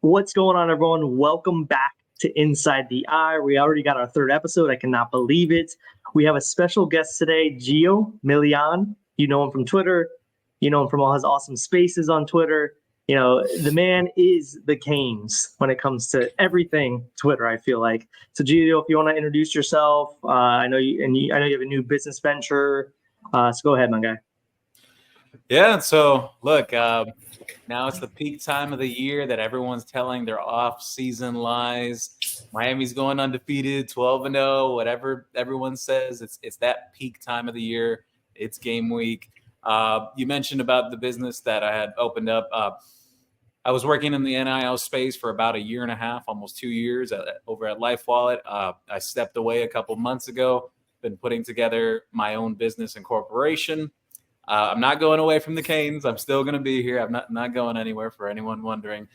What's going on, everyone? Welcome back to Inside the Eye. We already got our third episode. I cannot believe it. We have a special guest today, Gio Milian. You know him from Twitter. You know him from all his awesome spaces on Twitter. You know, the man is the Canes when it comes to everything Twitter, I feel like. So, Gio, if you want to introduce yourself, I know you have a new business venture. So go ahead, my guy. Yeah, so look, now it's the peak time of the year that everyone's telling their off-season lies. Miami's going undefeated, 12-0, whatever everyone says. It's that peak time of the year. It's game week. You mentioned about the business that I had opened up. I was working in the NIL space for about a year and a half, almost 2 years over at Life Wallet. I stepped away a couple months ago, been putting together my own business and corporation. I'm not going away from the Canes. I'm still going to be here. I'm not going anywhere, for anyone wondering.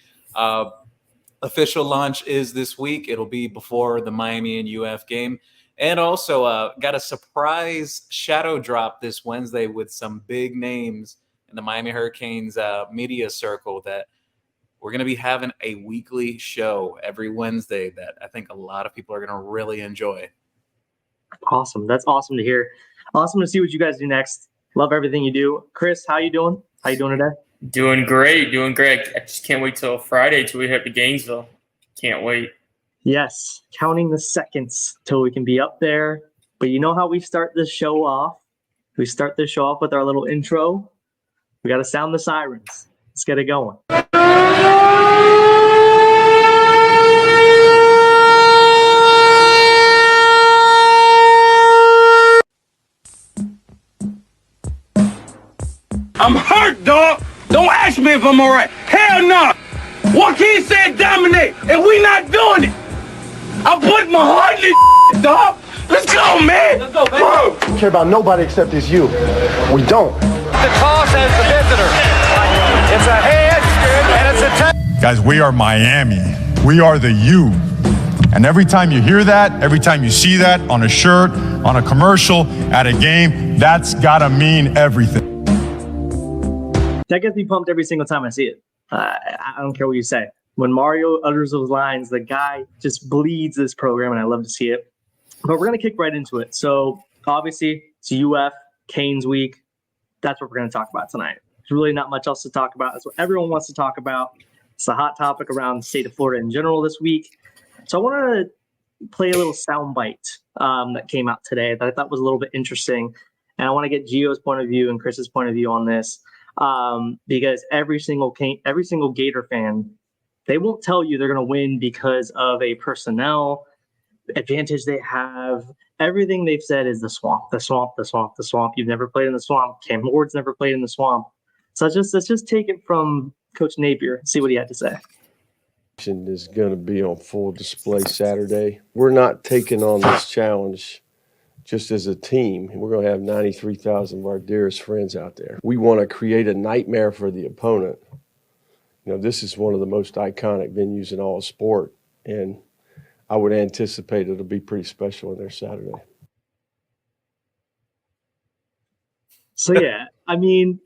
Official launch is this week. It'll be before the Miami and UF game. And also got a surprise shadow drop this Wednesday with some big names in the Miami Hurricanes media circle that we're going to be having a weekly show every Wednesday that I think a lot of people are going to really enjoy. Awesome. That's awesome to hear. Awesome to see what you guys do next. Love everything you do. Chris, how you doing? How you doing today? Doing great. I just can't wait till Friday till we hit to Gainesville. Can't wait. Yes, counting the seconds till we can be up there. But you know how we start this show off? We start this show off with our little intro. We got to sound the sirens. Let's get it going. I'm hurt, dog. Don't ask me if I'm all right. Hell no. Joaquin said dominate, and we not doing it. I put my heart in this, dog. Let's go, man. Let's go, man. I don't care about nobody except it's you. We don't. The toss as the visitor. It's a head, and it's a touch. Guys, we are Miami. We are the U. And every time you hear that, every time you see that on a shirt, on a commercial, at a game, that's gotta mean everything. That gets me pumped every single time I see it. I don't care what you say. When Mario utters those lines, the guy just bleeds this program, and I love to see it. But we're going to kick right into it. So, obviously, it's UF, Canes week. That's what we're going to talk about tonight. There's really not much else to talk about. That's what everyone wants to talk about. It's a hot topic around the state of Florida in general this week. So, I want to play a little soundbite that came out today that I thought was a little bit interesting. And I want to get Gio's point of view and Chris's point of view on this. Because every single Gator fan, they won't tell you they're going to win because of a personnel advantage they have. Everything they've said is the swamp, the swamp, the swamp, the swamp. You've never played in the swamp. Cam Ward's never played in the swamp. So let's just take it from Coach Napier and see what he had to say. Is going to be on full display Saturday. We're not taking on this challenge just as a team. We're going to have 93,000 of our dearest friends out there. We want to create a nightmare for the opponent. You know, this is one of the most iconic venues in all of sport, and I would anticipate it'll be pretty special in there Saturday. So, yeah, I mean,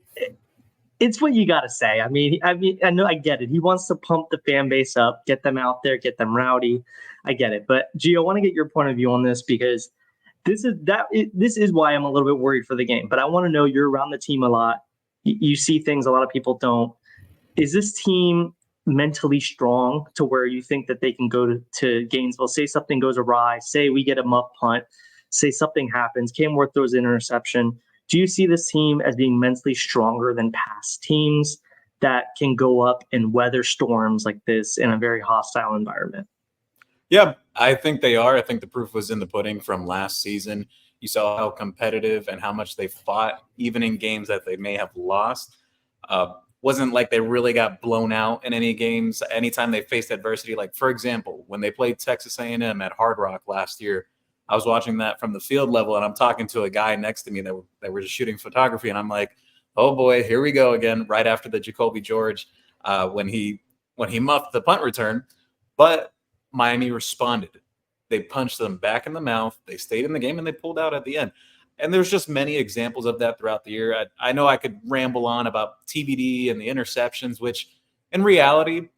it's what you got to say. I mean, I know I get it. He wants to pump the fan base up, get them out there, get them rowdy. I get it. But, Gio, I want to get your point of view on this because this is why I'm a little bit worried for the game. But I want to know, you're around the team a lot. You see things a lot of people don't. Is this team mentally strong to where you think that they can go to Gainesville, say something goes awry, say we get a muff punt, say something happens, Cam Ward throws an interception. Do you see this team as being mentally stronger than past teams that can go up and weather storms like this in a very hostile environment? Yeah, I think they are. I think the proof was in the pudding from last season. You saw how competitive and how much they fought, even in games that they may have lost. Wasn't like they really got blown out in any games. Anytime they faced adversity, like, for example, when they played Texas A&M at Hard Rock last year, I was watching that from the field level, and I'm talking to a guy next to me that were just shooting photography, and I'm like, oh boy, here we go again, right after the Jacoby George when he muffed the punt return. But Miami responded. They punched them back in the mouth. They stayed in the game, and they pulled out at the end. And there's just many examples of that throughout the year. I know I could ramble on about TBD and the interceptions, which in reality,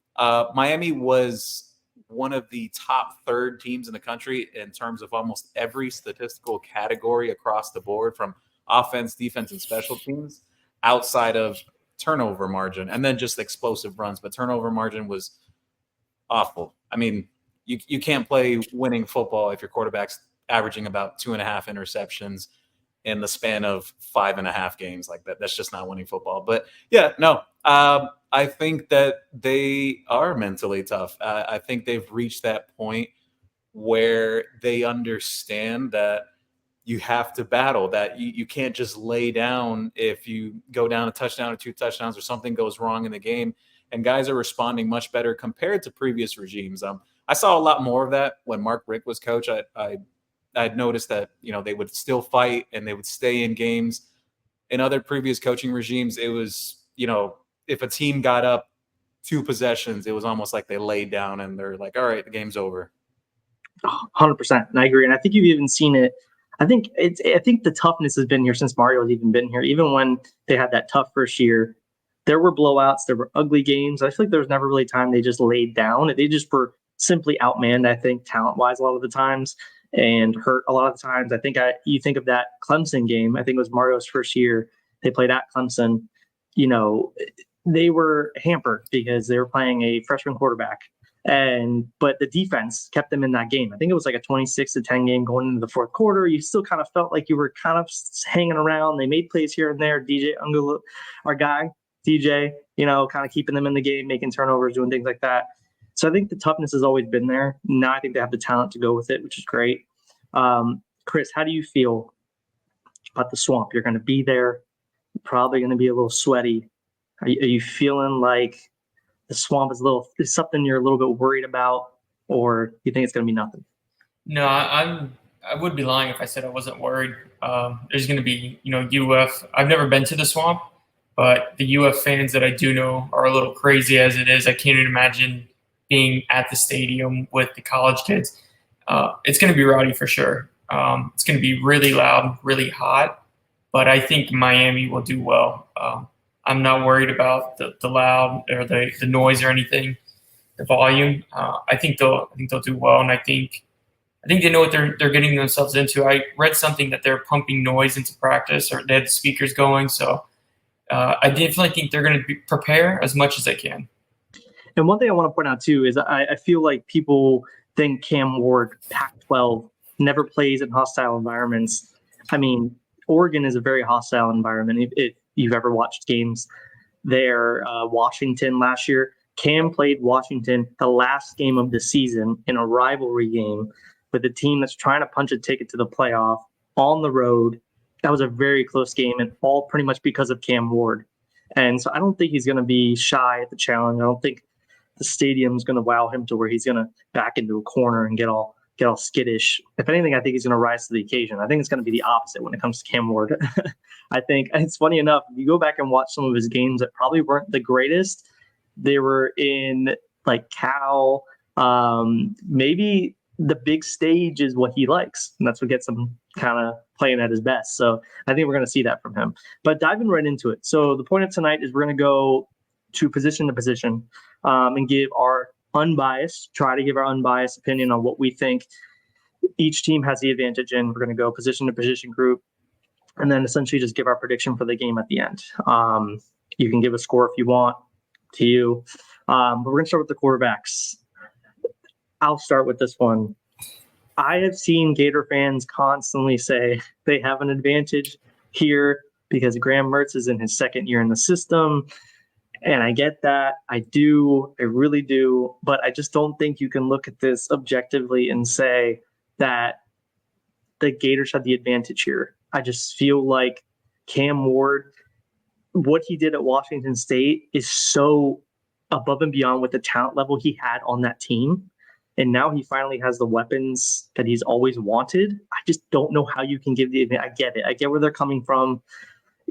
Miami was one of the top third teams in the country in terms of almost every statistical category across the board, from offense, defense, and special teams, outside of turnover margin, and then just explosive runs. But turnover margin was awful. I mean, you can't play winning football if your quarterback's averaging about 2.5 interceptions in the span of 5.5 games. Like that. That's just not winning football. But yeah, no, I think that they are mentally tough. I think they've reached that point where they understand that you have to battle, that you can't just lay down if you go down a touchdown or 2 touchdowns or something goes wrong in the game. And guys are responding much better compared to previous regimes. I saw a lot more of that when Mark Richt was coach. I'd noticed that, they would still fight and they would stay in games. In other previous coaching regimes, it was, if a team got up 2 possessions, it was almost like they laid down and they're like, all right, the game's over. 100%. And I agree. And I think you've even seen it. I think the toughness has been here since Mario's even been here. Even when they had that tough first year, there were blowouts, there were ugly games. I feel like there was never really time they just laid down. They just were simply outmanned, I think, talent-wise a lot of the times, and hurt a lot of the times. I think you think of that Clemson game. I think it was Mario's first year. They played at Clemson. They were hampered because they were playing a freshman quarterback. But the defense kept them in that game. I think it was like a 26-10 game going into the fourth quarter. You still kind of felt like you were kind of hanging around. They made plays here and there. DJ Ungulu, our guy, DJ, kind of keeping them in the game, making turnovers, doing things like that. So I think the toughness has always been there. Now I think they have the talent to go with it, which is great. Chris, how do you feel about the Swamp? You're going to be there. You're probably going to be a little sweaty. Are you feeling like the Swamp is something you're a little bit worried about, or you think it's going to be nothing? No, I would be lying if I said I wasn't worried. There's going to be, UF. I've never been to the Swamp, but the UF fans that I do know are a little crazy as it is. I can't even imagine being at the stadium with the college kids. It's going to be rowdy for sure. It's going to be really loud, really hot, but I think Miami will do well. I'm not worried about the loud or the noise or anything, the volume. I think they'll do well, and I think they know what they're getting themselves into. I read something that they're pumping noise into practice, or they had the speakers going. So I definitely think they're going to prepare as much as they can. And one thing I want to point out too is I feel like people think Cam Ward, Pac-12, never plays in hostile environments. I mean, Oregon is a very hostile environment. If you've ever watched games there, Washington last year, Cam played Washington the last game of the season in a rivalry game with a team that's trying to punch a ticket to the playoff on the road. That was a very close game, and all pretty much because of Cam Ward. And so I don't think he's going to be shy at the challenge. I don't think the stadium's going to wow him to where he's going to back into a corner and get all skittish. If anything, I think he's going to rise to the occasion. I think it's going to be the opposite when it comes to Cam Ward. I think it's funny enough, if you go back and watch some of his games that probably weren't the greatest, they were in like Cal. Maybe the big stage is what he likes, and that's what gets him kind of playing at his best. So I think we're going to see that from him. But diving right into it. So the point of tonight is we're going to go to position, and give our try to give our unbiased opinion on what we think each team has the advantage in. We're going to go position to position group, and then essentially just give our prediction for the game at the end. You can give a score if you want, to you. But we're going to start with the quarterbacks. I'll start with this one. I have seen Gator fans constantly say they have an advantage here because Graham Mertz is in his second year in the system. And I get that. I do. I really do. But I just don't think you can look at this objectively and say that the Gators have the advantage here. I just feel like Cam Ward, what he did at Washington State is so above and beyond with the talent level he had on that team. And now he finally has the weapons that he's always wanted. I just don't know how you can give the advantage. I get it. I get where they're coming from,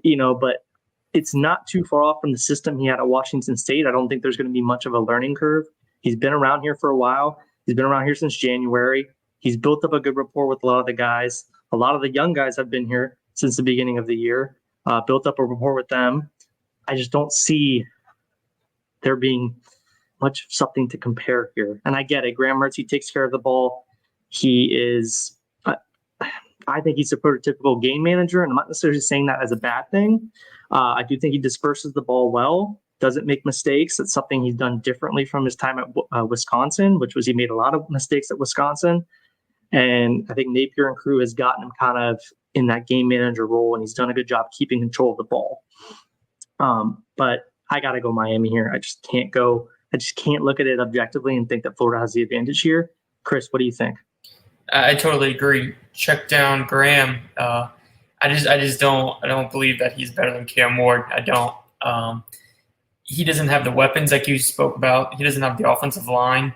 but it's not too far off from the system he had at Washington State. I don't think there's going to be much of a learning curve. He's been around here for a while. He's been around here since January. He's built up a good rapport with a lot of the guys. A lot of the young guys have been here since the beginning of the year, built up a rapport with them. I just don't see there being much of something to compare here. And I get it. Graham Mertz, he takes care of the ball. He is, I think he's a prototypical game manager, and I'm not necessarily saying that as a bad thing. I do think he disperses the ball well, doesn't make mistakes. That's something he's done differently from his time at Wisconsin, which was he made a lot of mistakes at Wisconsin. And I think Napier and crew has gotten him kind of in that game manager role, and he's done a good job keeping control of the ball. But I got to go Miami here. I just can't look at it objectively and think that Florida has the advantage here. Chris, what do you think? I totally agree. Check down Graham. I don't believe that he's better than Cam Ward. I don't. He doesn't have the weapons like you spoke about. He doesn't have the offensive line.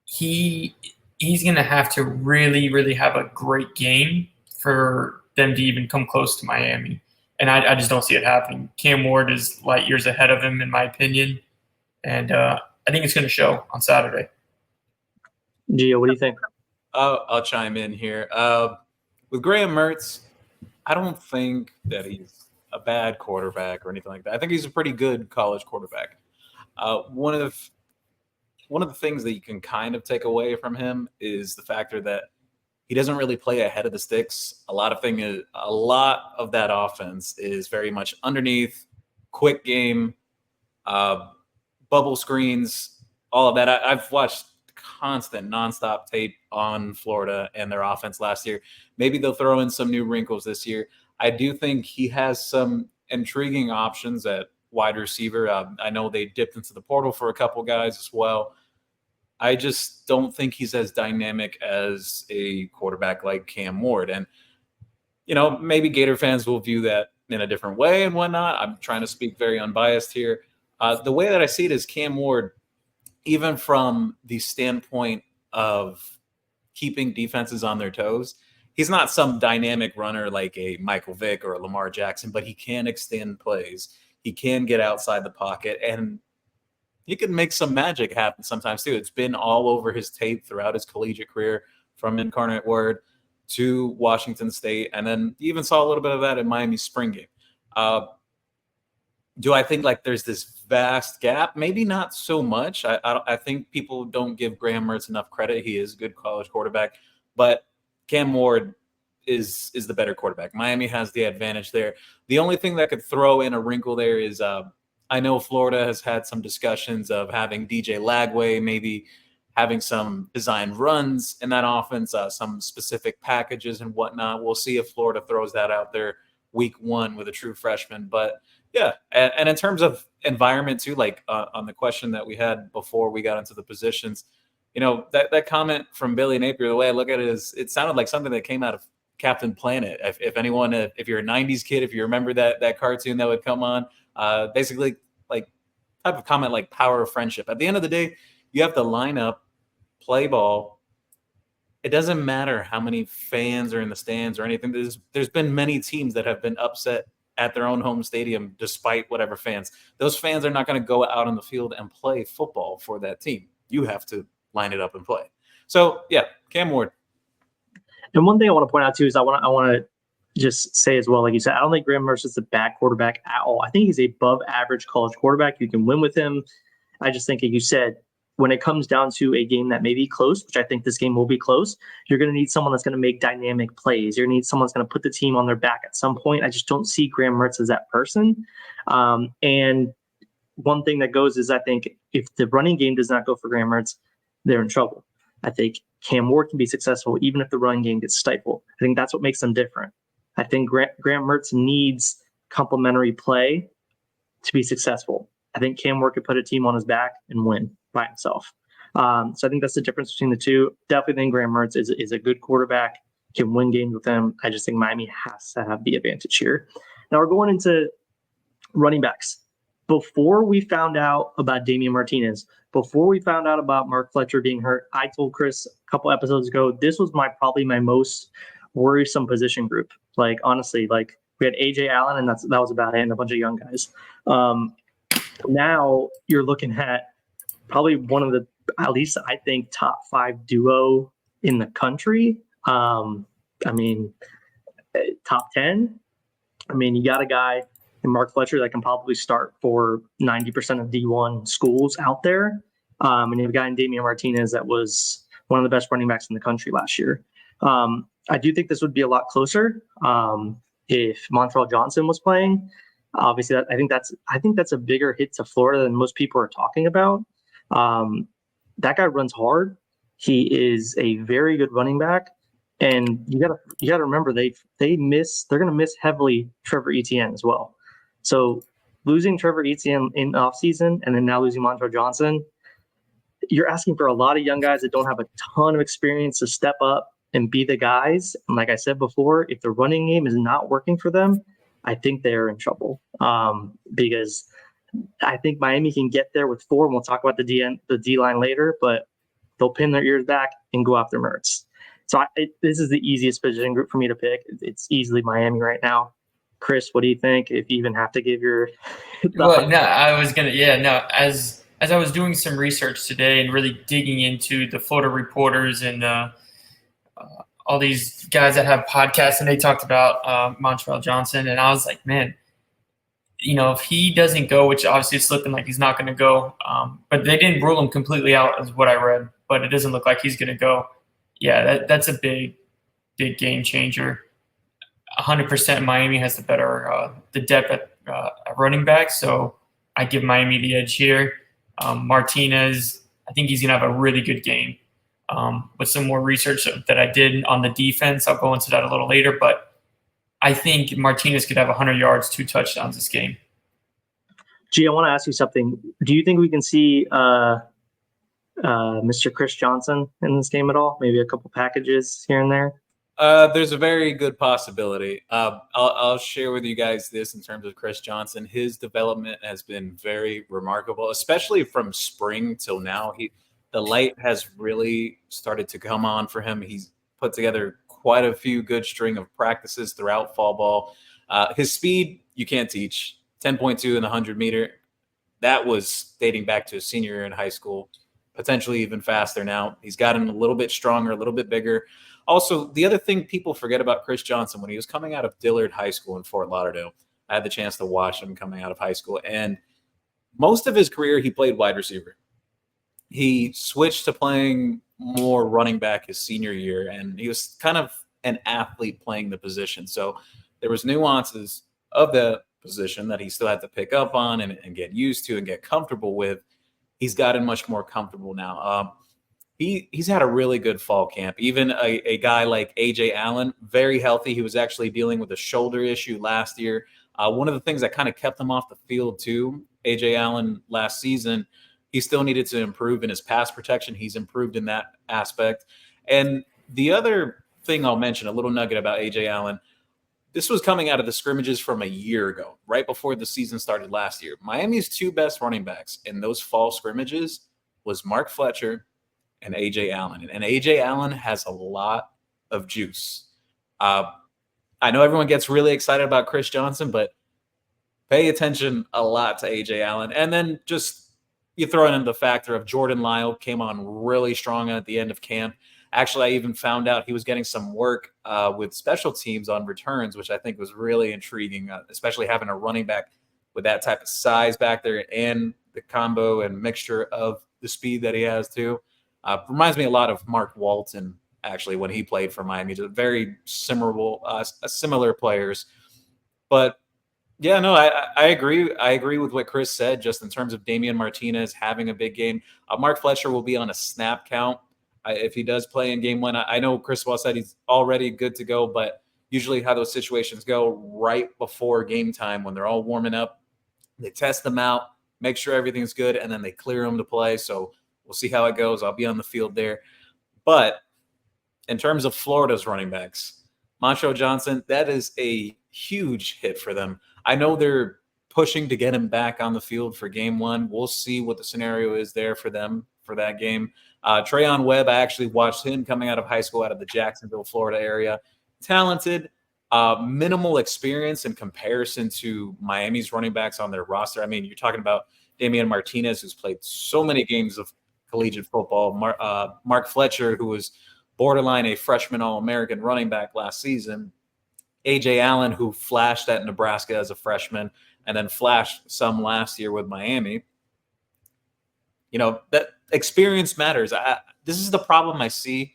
He's going to have to really, really have a great game for them to even come close to Miami. And I just don't see it happening. Cam Ward is light years ahead of him, in my opinion. And I think it's going to show on Saturday. Gio, what do you think? I'll chime in here. With Graham Mertz, I don't think that he's a bad quarterback or anything like that. I think he's a pretty good college quarterback. One of the things that you can kind of take away from him is the factor that he doesn't really play ahead of the sticks. A lot of that offense is very much underneath, quick game, bubble screens, all of that. I've watched constant nonstop tape on Florida and their offense last year. Maybe they'll throw in some new wrinkles this year. I do think he has some intriguing options at wide receiver. I know they dipped into the portal for a couple guys as well. I just don't think he's as dynamic as a quarterback like Cam Ward. And, maybe Gator fans will view that in a different way and whatnot. I'm trying to speak very unbiased here. The way that I see it is Cam Ward, even from the standpoint of keeping defenses on their toes, he's not some dynamic runner like a Michael Vick or a Lamar Jackson, but he can extend plays. He can get outside the pocket, and he can make some magic happen sometimes too. It's been all over his tape throughout his collegiate career, from Incarnate Word to Washington State, and then you even saw a little bit of that in Miami's spring game. Do I think there's this vast gap? Maybe not so much. I think people don't give Graham Mertz enough credit. He is a good college quarterback, but Cam Ward is the better quarterback. Miami has the advantage there. The only thing that could throw in a wrinkle there is I know Florida has had some discussions of having DJ Lagway, maybe having some designed runs in that offense, some specific packages and whatnot. We'll see if Florida throws that out there week one with a true freshman. But yeah, and in terms of environment too, on the question that we had before we got into the positions, that comment from Billy Napier, the way I look at it is it sounded like something that came out of Captain Planet. If anyone, if you're a 90s kid, if you remember that cartoon that would come on, basically type of comment like power of friendship. At the end of the day, you have to line up, play ball. It doesn't matter how many fans are in the stands or anything. There's been many teams that have been upset at their own home stadium despite whatever fans. Those fans are not going to go out on the field and play football for that team. You have to line it up and play. So, yeah, Cam Ward. And one thing I want to point out, too, is I want to just say as well, like you said, I don't think Graham Mertz is a bad quarterback at all. I think he's a above average college quarterback. You can win with him. I just think, like you said, when it comes down to a game that may be close, which I think this game will be close, you're going to need someone that's going to make dynamic plays. You're going to need someone that's going to put the team on their back at some point. I just don't see Graham Mertz as that person. And one thing that goes is I think if the running game does not go for Graham Mertz, they're in trouble. I think Cam Ward can be successful even if the running game gets stifled. I think that's what makes them different. I think Graham Mertz needs complementary play to be successful. I think Cam Ward could put a team on his back and win by himself. So I think that's the difference between the two. Definitely think Graham Mertz is a good quarterback, can win games with him. I just think Miami has to have the advantage here. Now we're going into running backs. Before we found out about Damian Martinez, before we found out about Mark Fletcher being hurt, I told Chris a couple episodes ago, this was probably my most worrisome position group. Honestly, we had AJ Allen and that was about it, and a bunch of young guys. Now you're looking at probably one of the, at least I think, top 5 duo in the country. Top 10. You got a guy in Mark Fletcher that can probably start for 90% of D1 schools out there. And you have a guy in Damian Martinez that was one of the best running backs in the country last year. I do think this would be a lot closer if Montrell Johnson was playing. Obviously, I think that's a bigger hit to Florida than most people are talking about. That guy runs hard. He is a very good running back, and you gotta remember they're gonna miss heavily Trevor Etienne as well. So losing Trevor Etienne in offseason and then now losing Montrell Johnson, you're asking for a lot of young guys that don't have a ton of experience to step up and be the guys. And like I said before, if the running game is not working for them, I think they're in trouble because I think Miami can get there with 4, and we'll talk about the D line later, but they'll pin their ears back and go after Mertz. So this is the easiest position group for me to pick. It's easily Miami right now. Chris, what do you think? If you even have to give your well, no, I was gonna, yeah, no. As I was doing some research today and really digging into the Florida reporters and all these guys that have podcasts, and they talked about Montrell Johnson, and I was like, man, if he doesn't go, which obviously it's looking like he's not going to go, but they didn't rule him completely out, is what I read. But it doesn't look like he's going to go. Yeah, that's a big game changer. 100% Miami has the depth at running back, so I give Miami the edge here. Martinez, I think he's going to have a really good game. With some more research that I did on the defense, I'll go into that a little later, but I think Martinez could have 100 yards, 2 touchdowns this game. Gee, I want to ask you something. Do you think we can see Mr. Chris Johnson in this game at all? Maybe a couple packages here and there? There's a very good possibility. I'll share with you guys this in terms of Chris Johnson. His development has been very remarkable, especially from spring till now. The light has really started to come on for him. He's put together quite a few good string of practices throughout fall ball. His speed, you can't teach. 10.2 in the 100-meter. That was dating back to his senior year in high school, potentially even faster now. He's gotten a little bit stronger, a little bit bigger. Also, the other thing people forget about Chris Johnson, when he was coming out of Dillard High School in Fort Lauderdale, I had the chance to watch him coming out of high school, and most of his career he played wide receiver. He switched to playing more running back his senior year, and he was kind of an athlete playing the position. So there was nuances of the position that he still had to pick up on and get used to and get comfortable with. He's gotten much more comfortable now. He's had a really good fall camp. Even a guy like A.J. Allen, very healthy. He was actually dealing with a shoulder issue last year. One of the things that kind of kept him off the field too, A.J. Allen last season, he still needed to improve in his pass protection. He's improved in that aspect. And the other thing I'll mention, a little nugget about A.J. Allen, this was coming out of the scrimmages from a year ago, right before the season started last year. Miami's 2 best running backs in those fall scrimmages was Mark Fletcher and A.J. Allen. And A.J. Allen has a lot of juice. I know everyone gets really excited about Chris Johnson, but pay attention a lot to A.J. Allen. And then just you throw in the factor of Jordan Lyle came on really strong at the end of camp. Actually, I even found out he was getting some work with special teams on returns, which I think was really intriguing, especially having a running back with that type of size back there and the combo and mixture of the speed that he has too. Reminds me a lot of Mark Walton, actually, when he played for Miami. Just very similar players. But, yeah, no, I agree. I agree with what Chris said, just in terms of Damian Martinez having a big game. Mark Fletcher will be on a snap count if he does play in game 1. I know Chris Wall said he's already good to go, but usually how those situations go right before game time when they're all warming up, they test them out, make sure everything's good, and then they clear them to play. So we'll see how it goes. I'll be on the field there. But in terms of Florida's running backs, Montrell Johnson, that is a huge hit for them. I know they're pushing to get him back on the field for game 1. We'll see what the scenario is there for them for that game. Trayon Webb, I actually watched him coming out of high school out of the Jacksonville, Florida area. Talented, minimal experience in comparison to Miami's running backs on their roster. I mean, you're talking about Damian Martinez, who's played so many games of collegiate football. Mark Fletcher, who was borderline a freshman All-American running back last season. A.J. Allen, who flashed at Nebraska as a freshman and then flashed some last year with Miami. that experience matters. This is the problem I see.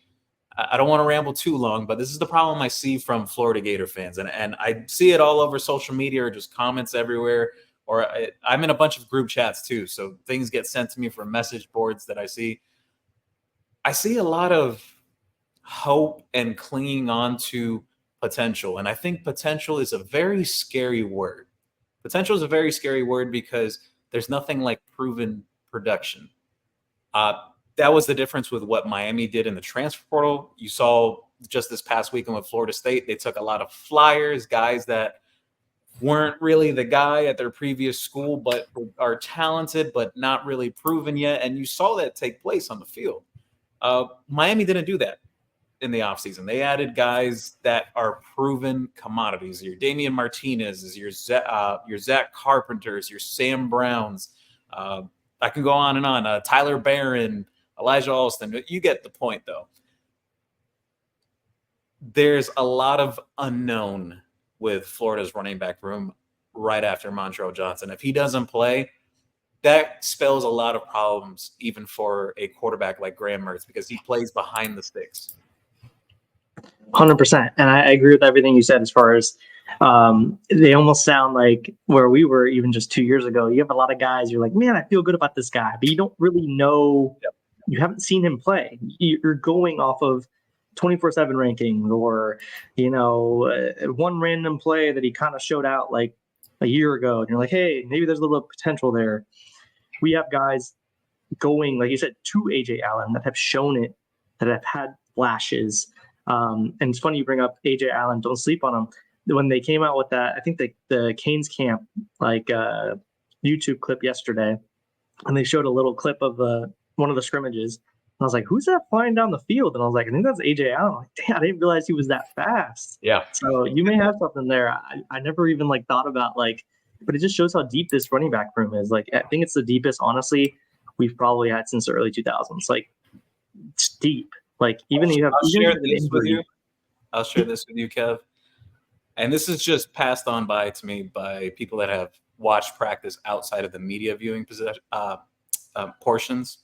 I don't want to ramble too long, but this is the problem I see from Florida Gator fans. And I see it all over social media or just comments everywhere. Or I'm in a bunch of group chats too. So things get sent to me from message boards that I see. I see a lot of hope and clinging on to potential. And I think potential is a very scary word. Potential is a very scary word because there's nothing like proven production. That was the difference with what Miami did in the transfer portal. You saw just this past weekend with Florida State, they took a lot of flyers, guys that weren't really the guy at their previous school, but are talented, but not really proven yet. And you saw that take place on the field. Miami didn't do that in the offseason. They added guys that are proven commodities. Your Damian Martinez, your Zach Carpenters, your Sam Browns. I can go on and on. Tyler Barron, Elijah Alston. You get the point, though. There's a lot of unknown with Florida's running back room right after Montrell Johnson. If he doesn't play, that spells a lot of problems even for a quarterback like Graham Mertz because he plays behind the sticks. 100%. And I agree with everything you said as far as they almost sound like where we were even just 2 years ago. You have a lot of guys, you're like, man, I feel good about this guy, but you don't really know. Yep. You haven't seen him play. You're going off of 24/7 rankings or, one random play that he kind of showed out like a year ago. And you're like, hey, maybe there's a little bit of potential there. We have guys going, like you said, to AJ Allen that have shown it, that have had flashes. And it's funny you bring up AJ Allen. Don't sleep on him. When they came out with that, I think the Canes camp YouTube clip yesterday, and they showed a little clip of one of the scrimmages. And I was like, "Who's that flying down the field?" And I was like, "I think that's AJ Allen." I'm like, damn, I didn't realize he was that fast. Yeah. So you may have something there. I never even thought about but it just shows how deep this running back room is. I think it's the deepest, honestly, we've probably had since the early 2000s. It's deep. Even you have. I'll share this with you, Kev. And this is just passed on to me by people that have watched practice outside of the media viewing portions.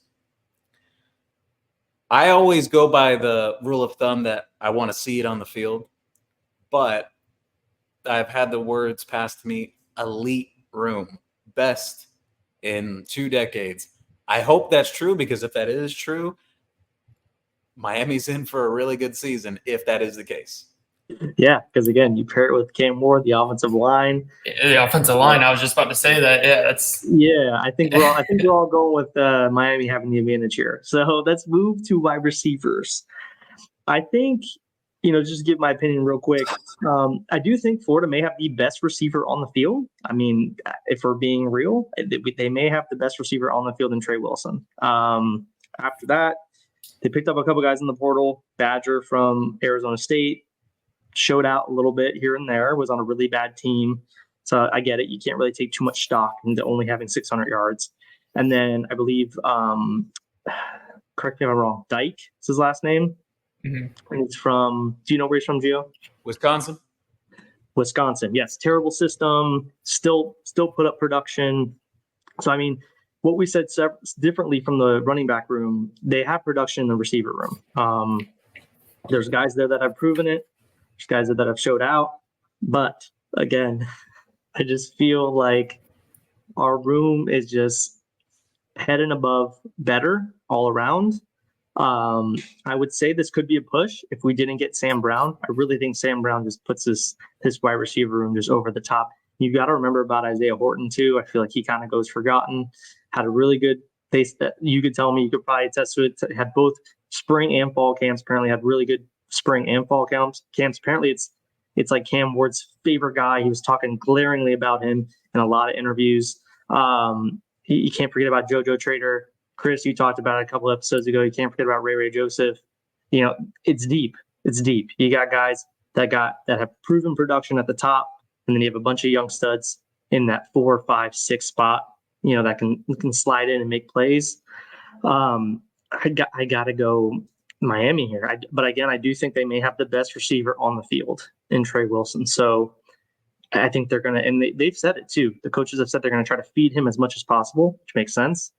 I always go by the rule of thumb that I want to see it on the field, but I've had the words passed to me, elite room, best in 2 decades. I hope that's true because if that is true, Miami's in for a really good season if that is the case. Yeah, because again, you pair it with Cam Ward, the offensive line. The offensive line. I was just about to say that. Yeah, that's. Yeah, I think we're all going with Miami having the advantage here. So let's move to wide receivers. I think, just give my opinion real quick. I do think Florida may have the best receiver on the field. I mean, if we're being real, they may have the best receiver on the field in Trey Wilson. After that, they picked up a couple guys in the portal. Badger from Arizona State showed out a little bit here and there, was on a really bad team. So I get it. You can't really take too much stock into only having 600 yards. And then I believe, correct me if I'm wrong, Dyke is his last name. Mm-hmm. And he's from, do you know where he's from, Gio? Wisconsin, yes. Terrible system, still put up production. So, I mean, what we said differently from the running back room, they have production in the receiver room. There's guys there that have proven it. There's guys that have showed out. But again, I just feel like our room is just head and above better all around. I would say this could be a push if we didn't get Sam Brown. I really think Sam Brown just puts this wide receiver room just over the top. You got to remember about Isaiah Horton too. I feel like he kind of goes forgotten. Had a really good face that you could tell me, you could probably attest to it. Had both spring and fall camps. Apparently had really good spring and fall camps. Apparently it's like Cam Ward's favorite guy. He was talking glaringly about him in a lot of interviews. You can't forget about JoJo Trader. Chris, you talked about it a couple episodes ago. You can't forget about Ray Joseph. It's deep. It's deep. You got guys that have proven production at the top, and then you have a bunch of young studs in that 4, 5, 6 spot. That can slide in and make plays. I got to go Miami here. But again, I do think they may have the best receiver on the field in Trey Wilson. So I think they're going to, and they've said it too. The coaches have said they're going to try to feed him as much as possible, which makes sense.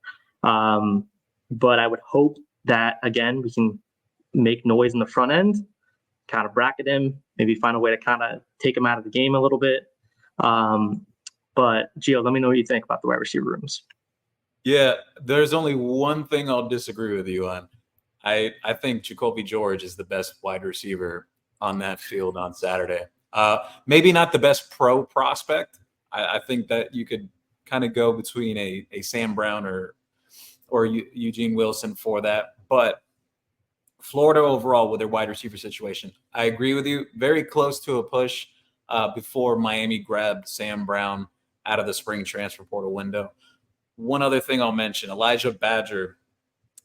But I would hope that, again, we can make noise in the front end, kind of bracket him, maybe find a way to kind of take him out of the game a little bit. But Gio, let me know what you think about the wide receiver rooms. Yeah, there's only one thing I'll disagree with you on. I think Jacoby George is the best wide receiver on that field on Saturday. Maybe not the best pro prospect. I think that you could kind of go between a Sam Brown or Eugene Wilson for that. But Florida overall with their wide receiver situation, I agree with you. Very close to a push before Miami grabbed Sam Brown out of the spring transfer portal window. One other thing I'll mention, Elijah Badger,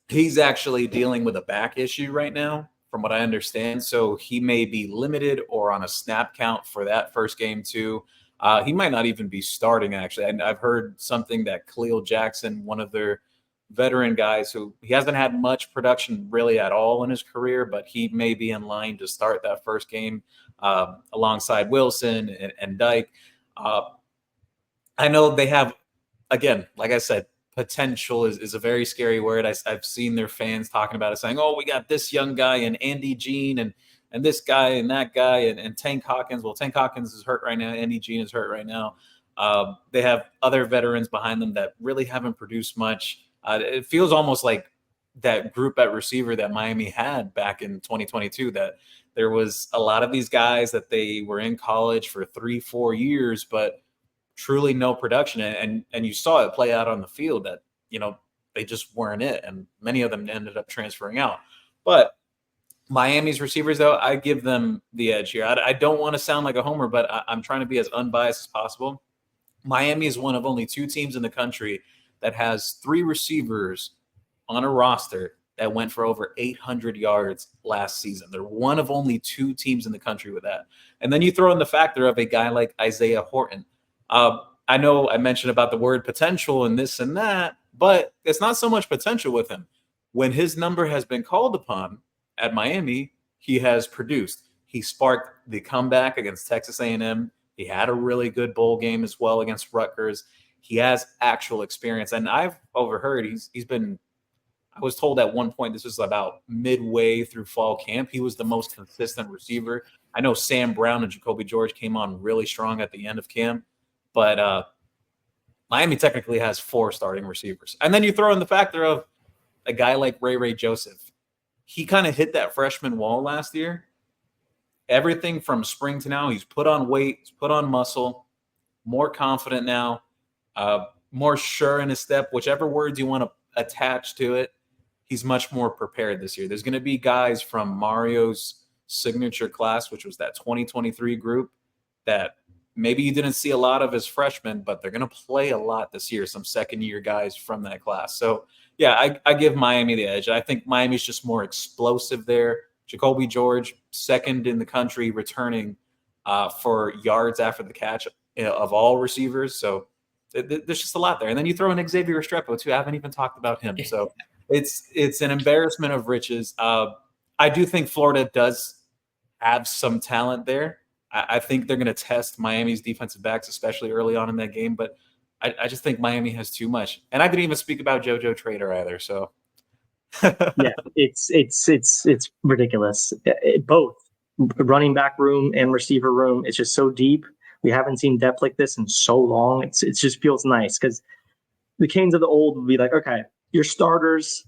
he's actually dealing with a back issue right now, from what I understand. So he may be limited or on a snap count for that first game too. He might not even be starting, actually. And I've heard something that Khalil Jackson, one of their veteran guys who he hasn't had much production really at all in his career, but he may be in line to start that first game alongside Wilson and Dyke. I know they have, again, like I said, potential is a very scary word. I've seen their fans talking about it, saying, oh, we got this young guy and Andy Jean and this guy and that guy and Tank Hawkins. Well, Tank Hawkins is hurt right now. Andy Jean is hurt right now. They have other veterans behind them that really haven't produced much. It feels almost like that group at receiver that Miami had back in 2022, that there was a lot of these guys that they were in college for 3-4 years, but truly no production. And you saw it play out on the field that, they just weren't it. And many of them ended up transferring out. But Miami's receivers, though, I give them the edge here. I don't want to sound like a homer, but I'm trying to be as unbiased as possible. Miami is one of only 2 teams in the country that has 3 receivers on a roster that went for over 800 yards last season. They're one of only 2 teams in the country with that. And then you throw in the factor of a guy like Isaiah Horton. I know I mentioned about the word potential and this and that, but it's not so much potential with him. When his number has been called upon at Miami, he has produced. He sparked the comeback against Texas A&M. He had a really good bowl game as well against Rutgers. He has actual experience. And I've overheard he's been, I was told at one point, this was about midway through fall camp, he was the most consistent receiver. I know Sam Brown and Jacoby George came on really strong at the end of camp, but Miami technically has 4 starting receivers. And then you throw in the factor of a guy like Ray Joseph. He kind of hit that freshman wall last year. Everything from spring to now, he's put on weight, he's put on muscle, more confident now, more sure in his step, whichever words you want to attach to it. He's much more prepared this year. There's going to be guys from Mario's signature class, which was that 2023 group, that maybe you didn't see a lot of as freshmen, but they're going to play a lot this year, some second-year guys from that class. So, yeah, I give Miami the edge. I think Miami's just more explosive there. Jacoby George, second in the country returning for yards after the catch of all receivers. So there's just a lot there. And then you throw in Xavier Restrepo, too. I haven't even talked about him. So it's an embarrassment of riches. I do think Florida does have some talent there. I think they're going to test Miami's defensive backs, especially early on in that game. But I just think Miami has too much. And I didn't even speak about JoJo Trader either. So yeah, it's ridiculous. Both running back room and receiver room. It's just so deep. We haven't seen depth like this in so long. It just feels nice because the Canes of the old would be like, okay, your starters,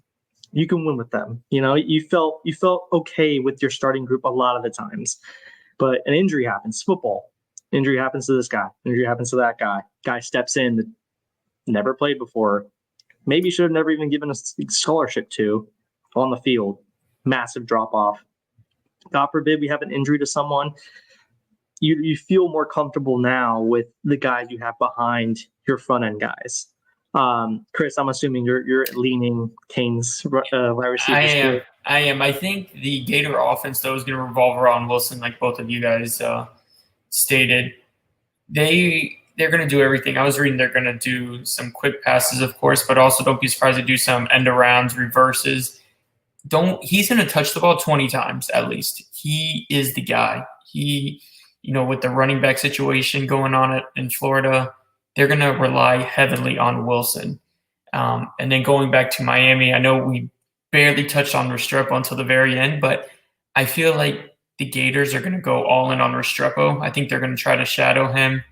you can win with them. You felt okay with your starting group a lot of the times. But an injury happens. Football. Injury happens to this guy. Injury happens to that guy. Guy steps in that never played before. Maybe should have never even given a scholarship to on the field. Massive drop-off. God forbid we have an injury to someone. You feel more comfortable now with the guys you have behind your front-end guys. Chris, I'm assuming you're leaning Canes wide receivers. I am. I think the Gator offense, though, is going to revolve around Wilson, like both of you guys stated. They're going to do everything. I was reading they're going to do some quick passes, of course, but also don't be surprised to do some end arounds, reverses. He's going to touch the ball 20 times at least. He is the guy. With the running back situation going on in Florida, they're going to rely heavily on Wilson. And then going back to Miami, I know we barely touched on Restrepo until the very end, but I feel like the Gators are going to go all in on Restrepo. I think they're going to try to shadow him.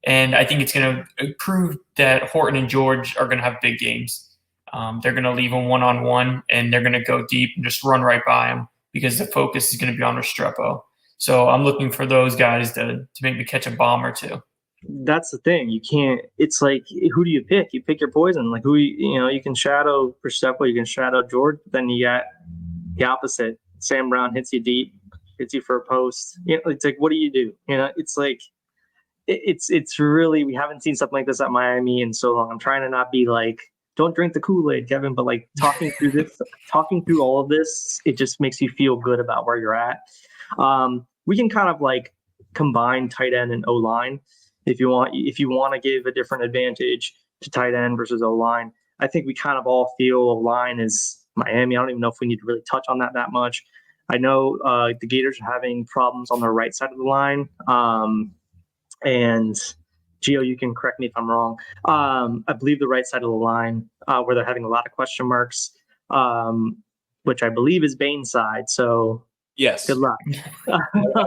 And I think it's going to prove that Horton and George are going to have big games. They're going to leave him one-on-one, and they're going to go deep and just run right by him because the focus is going to be on Restrepo. So I'm looking for those guys to maybe catch a bomb or two. That's the thing. You can't. It's like, who do you pick? You pick your poison. Like you can shadow Restrepo, you can shadow George. But then you got the opposite. Sam Brown hits you deep, hits you for a post. It's like, what do you do? It's like it's really, we haven't seen something like this at Miami in so long. I'm trying to not be like, don't drink the Kool-Aid, Kevin, but like talking through all of this, it just makes you feel good about where you're at. We can kind of like combine tight end and O-line if you want to give a different advantage to tight end versus O-line. I think we kind of all feel O-line is Miami. I don't even know if we need to really touch on that much. I know the Gators are having problems on the right side of the line. And Gio, you can correct me if I'm wrong. I believe the right side of the line where they're having a lot of question marks, which I believe is Bain's side. So yes, good luck.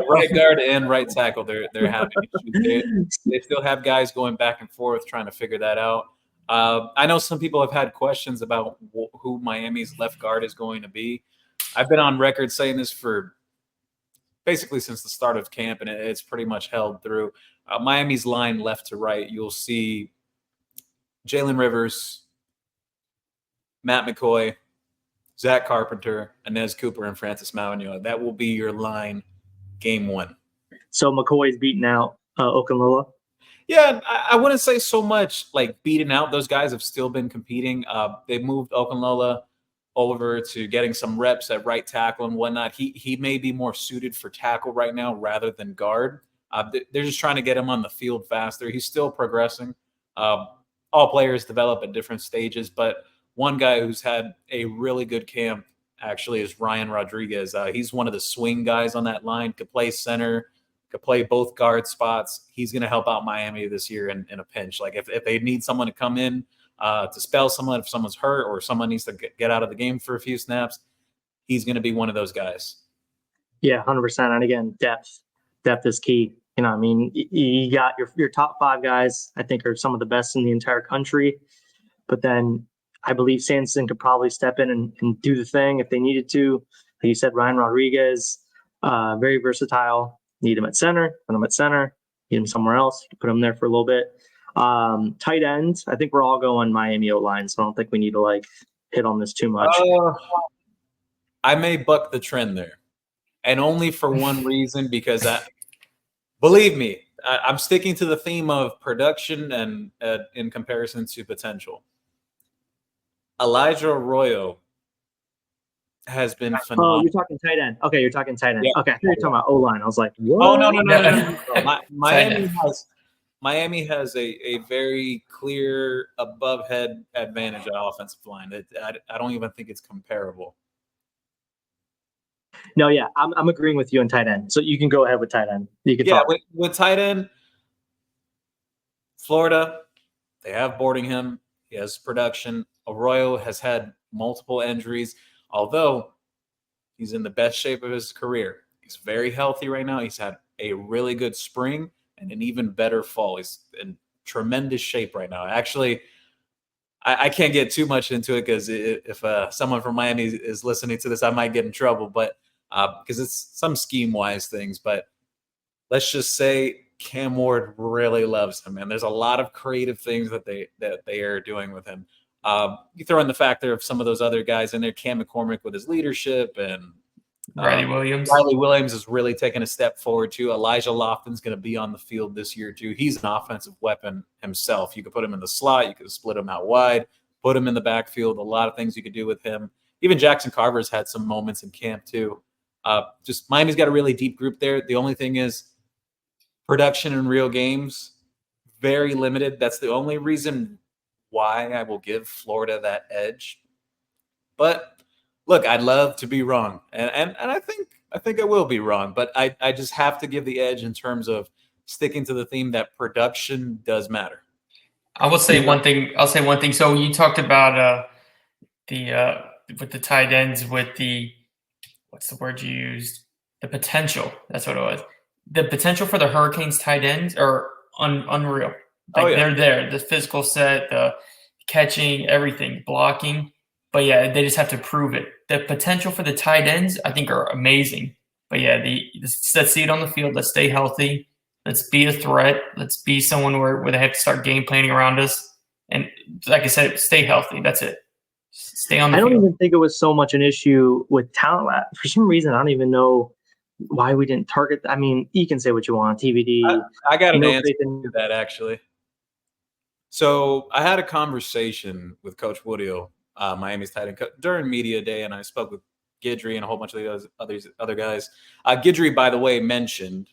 Right guard and right tackle, they're having issues. They still have guys going back and forth trying to figure that out. I know some people have had questions about who Miami's left guard is going to be. I've been on record saying this for basically since the start of camp, and it's pretty much held through. Miami's line left to right, you'll see Jalen Rivers, Matt McCoy, Zach Carpenter, Inez Cooper, and Francis Mauignon. That will be your line game one. So McCoy's beating out Okunlola? Yeah, I wouldn't say so much like beating out. Those guys have still been competing. They moved Okunlola over to getting some reps at right tackle and whatnot. He may be more suited for tackle right now rather than guard. They're just trying to get him on the field faster. He's still progressing. All players develop at different stages, but one guy who's had a really good camp actually is Ryan Rodriguez. He's one of the swing guys on that line, could play center, could play both guard spots. He's going to help out Miami this year in a pinch. Like if they need someone to come in to spell someone, if someone's hurt or someone needs to get out of the game for a few snaps, he's going to be one of those guys. Yeah, 100%. And again, depth is key. I mean, you got your top five guys, I think, are some of the best in the entire country. But then I believe Sanson could probably step in and do the thing if they needed to. Like you said, Ryan Rodriguez, very versatile. Need him at center, put him at center. Need him somewhere else, put him there for a little bit. Tight ends, I think we're all going Miami O-line, so I don't think we need to like hit on this too much. I may buck the trend there, and only for one reason, because believe me, I'm sticking to the theme of production and in comparison to potential. Elijah Arroyo has been phenomenal. Oh, you're talking tight end. Okay, you're talking tight end. Yeah. Okay, you're talking about O-line. I was like, what? Oh, no. Miami has a very clear above head advantage at offensive line. I don't even think it's comparable. No, yeah, I'm agreeing with you on tight end. So you can go ahead with tight end. You can talk. With tight end, Florida, they have Boardingham. He has production. Arroyo has had multiple injuries, although he's in the best shape of his career. He's very healthy right now. He's had a really good spring and an even better fall. He's in tremendous shape right now. Actually, I can't get too much into it because if someone from Miami is listening to this, I might get in trouble. But because it's some scheme-wise things. But let's just say Cam Ward really loves him, and there's a lot of creative things that they are doing with him. You throw in the factor of some of those other guys in there, Cam McCormick with his leadership, and Riley Williams. Riley Williams is really taking a step forward too. Elijah Lofton's going to be on the field this year too. He's an offensive weapon himself. You could put him in the slot. You could split him out wide, put him in the backfield. A lot of things you could do with him. Even Jackson Carver's had some moments in camp too. Just Miami's got a really deep group there. The only thing is production in real games, very limited. That's the only reason why I will give Florida that edge. But look, I'd love to be wrong, and I think I will be wrong. But I just have to give the edge in terms of sticking to the theme that production does matter. I will say one thing. I'll say one thing. So you talked about the with the tight ends with the what's the word you used? The potential. That's what it was. The potential for the Hurricanes tight ends are unreal. Like they're there. The physical set, the catching, everything, blocking. But yeah, they just have to prove it. The potential for the tight ends, I think, are amazing. But yeah, let's see it on the field. Let's stay healthy. Let's be a threat. Let's be someone where they have to start game planning around us. And like I said, stay healthy. That's it. Stay on the field. I don't even think it was so much an issue with talent. For some reason, I don't even know why we didn't target. I mean, you can say what you want. TBD. I got an answer to that, actually. So I had a conversation with Coach Woodhill, Miami's tight end, during media day, and I spoke with Guidry and a whole bunch of the other guys. Guidry, by the way, mentioned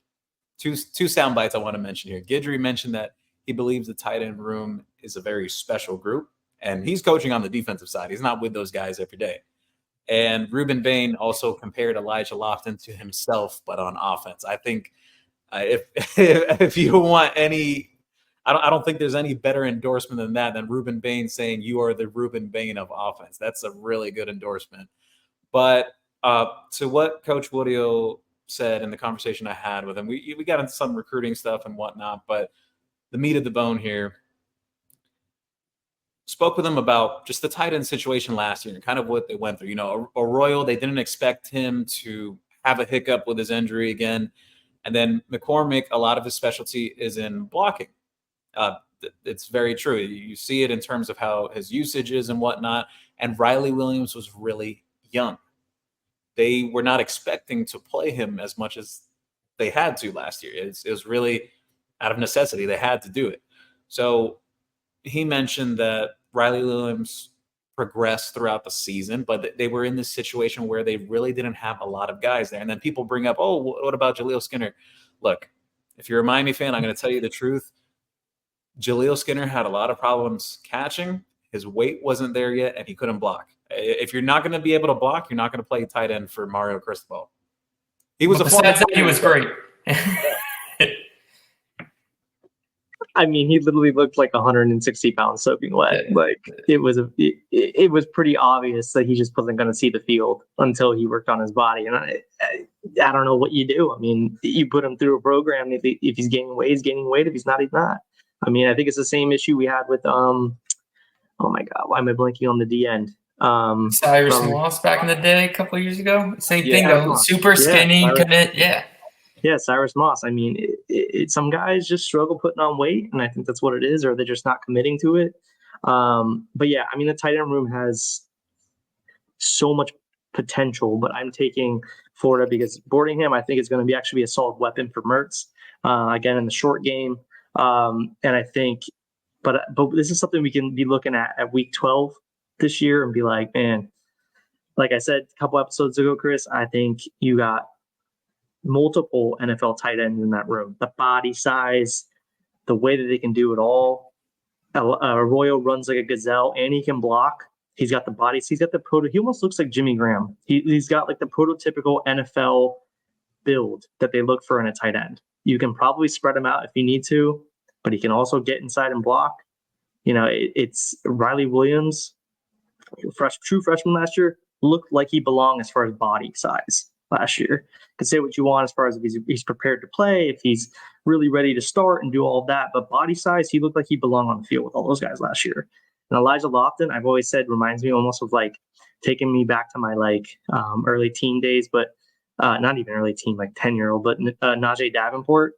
two sound bites I want to mention here. Guidry mentioned that he believes the tight end room is a very special group, and he's coaching on the defensive side. He's not with those guys every day. And Ruben Bain also compared Elijah Lofton to himself, but on offense. I think if you want any, I don't think there's any better endorsement than Ruben Bain saying you are the Ruben Bain of offense. That's a really good endorsement. But to what Coach Woodhill said in the conversation I had with him, we got into some recruiting stuff and whatnot, but the meat of the bone here, spoke with him about just the tight end situation last year and kind of what they went through. You know, Arroyo, they didn't expect him to have a hiccup with his injury again. And then McCormick, a lot of his specialty is in blocking. It's very true. You see it in terms of how his usage is and whatnot. And Riley Williams was really young. They were not expecting to play him as much as they had to last year. It was really out of necessity. They had to do it. So he mentioned that Riley Williams progressed throughout the season, but they were in this situation where they really didn't have a lot of guys there. And then people bring up, oh, what about Jaleel Skinner? Look, if you're a Miami fan, I'm going to tell you the truth. Jaleel Skinner had a lot of problems catching. His weight wasn't there yet, and he couldn't block. If you're not going to be able to block, you're not going to play tight end for Mario Cristobal. He was he was great. I mean, he literally looked like 160 pounds soaking wet. Like it was pretty obvious that he just wasn't going to see the field until he worked on his body. And I don't know what you do. I mean, you put him through a program. If he's gaining weight, he's gaining weight. If he's not, he's not. I mean, I think it's the same issue we had with oh my God, why am I blanking on the D end? Cyrus Moss back in the day, a couple of years ago. Same thing though. Super skinny, commit. Yeah, Cyrus Moss. I mean, some guys just struggle putting on weight, and I think that's what it is, or they're just not committing to it. But yeah, I mean, the tight end room has so much potential, but I'm taking Florida because Boardingham, I think, is going to actually be a solid weapon for Mertz, again, in the short game. And I think, but this is something we can be looking at week 12 this year and be like, man, like I said a couple episodes ago, Chris, I think you got multiple NFL tight ends in that room. The body size, the way that they can do it all. Arroyo runs like a gazelle, and he can block. He's got the body. He's got the he almost looks like Jimmy Graham. He's got like the prototypical NFL build that they look for in a tight end. You can probably spread him out if you need to, but he can also get inside and block. You know, it's Riley Williams, true freshman last year, looked like he belonged as far as body size last year. Could say what you want as far as if he's prepared to play, if he's really ready to start and do all of that. But body size, he looked like he belonged on the field with all those guys last year. And Elijah Lofton, I've always said, reminds me almost of like taking me back to my early teen days, but not even early teen, like 10-year-old, but Najee Davenport.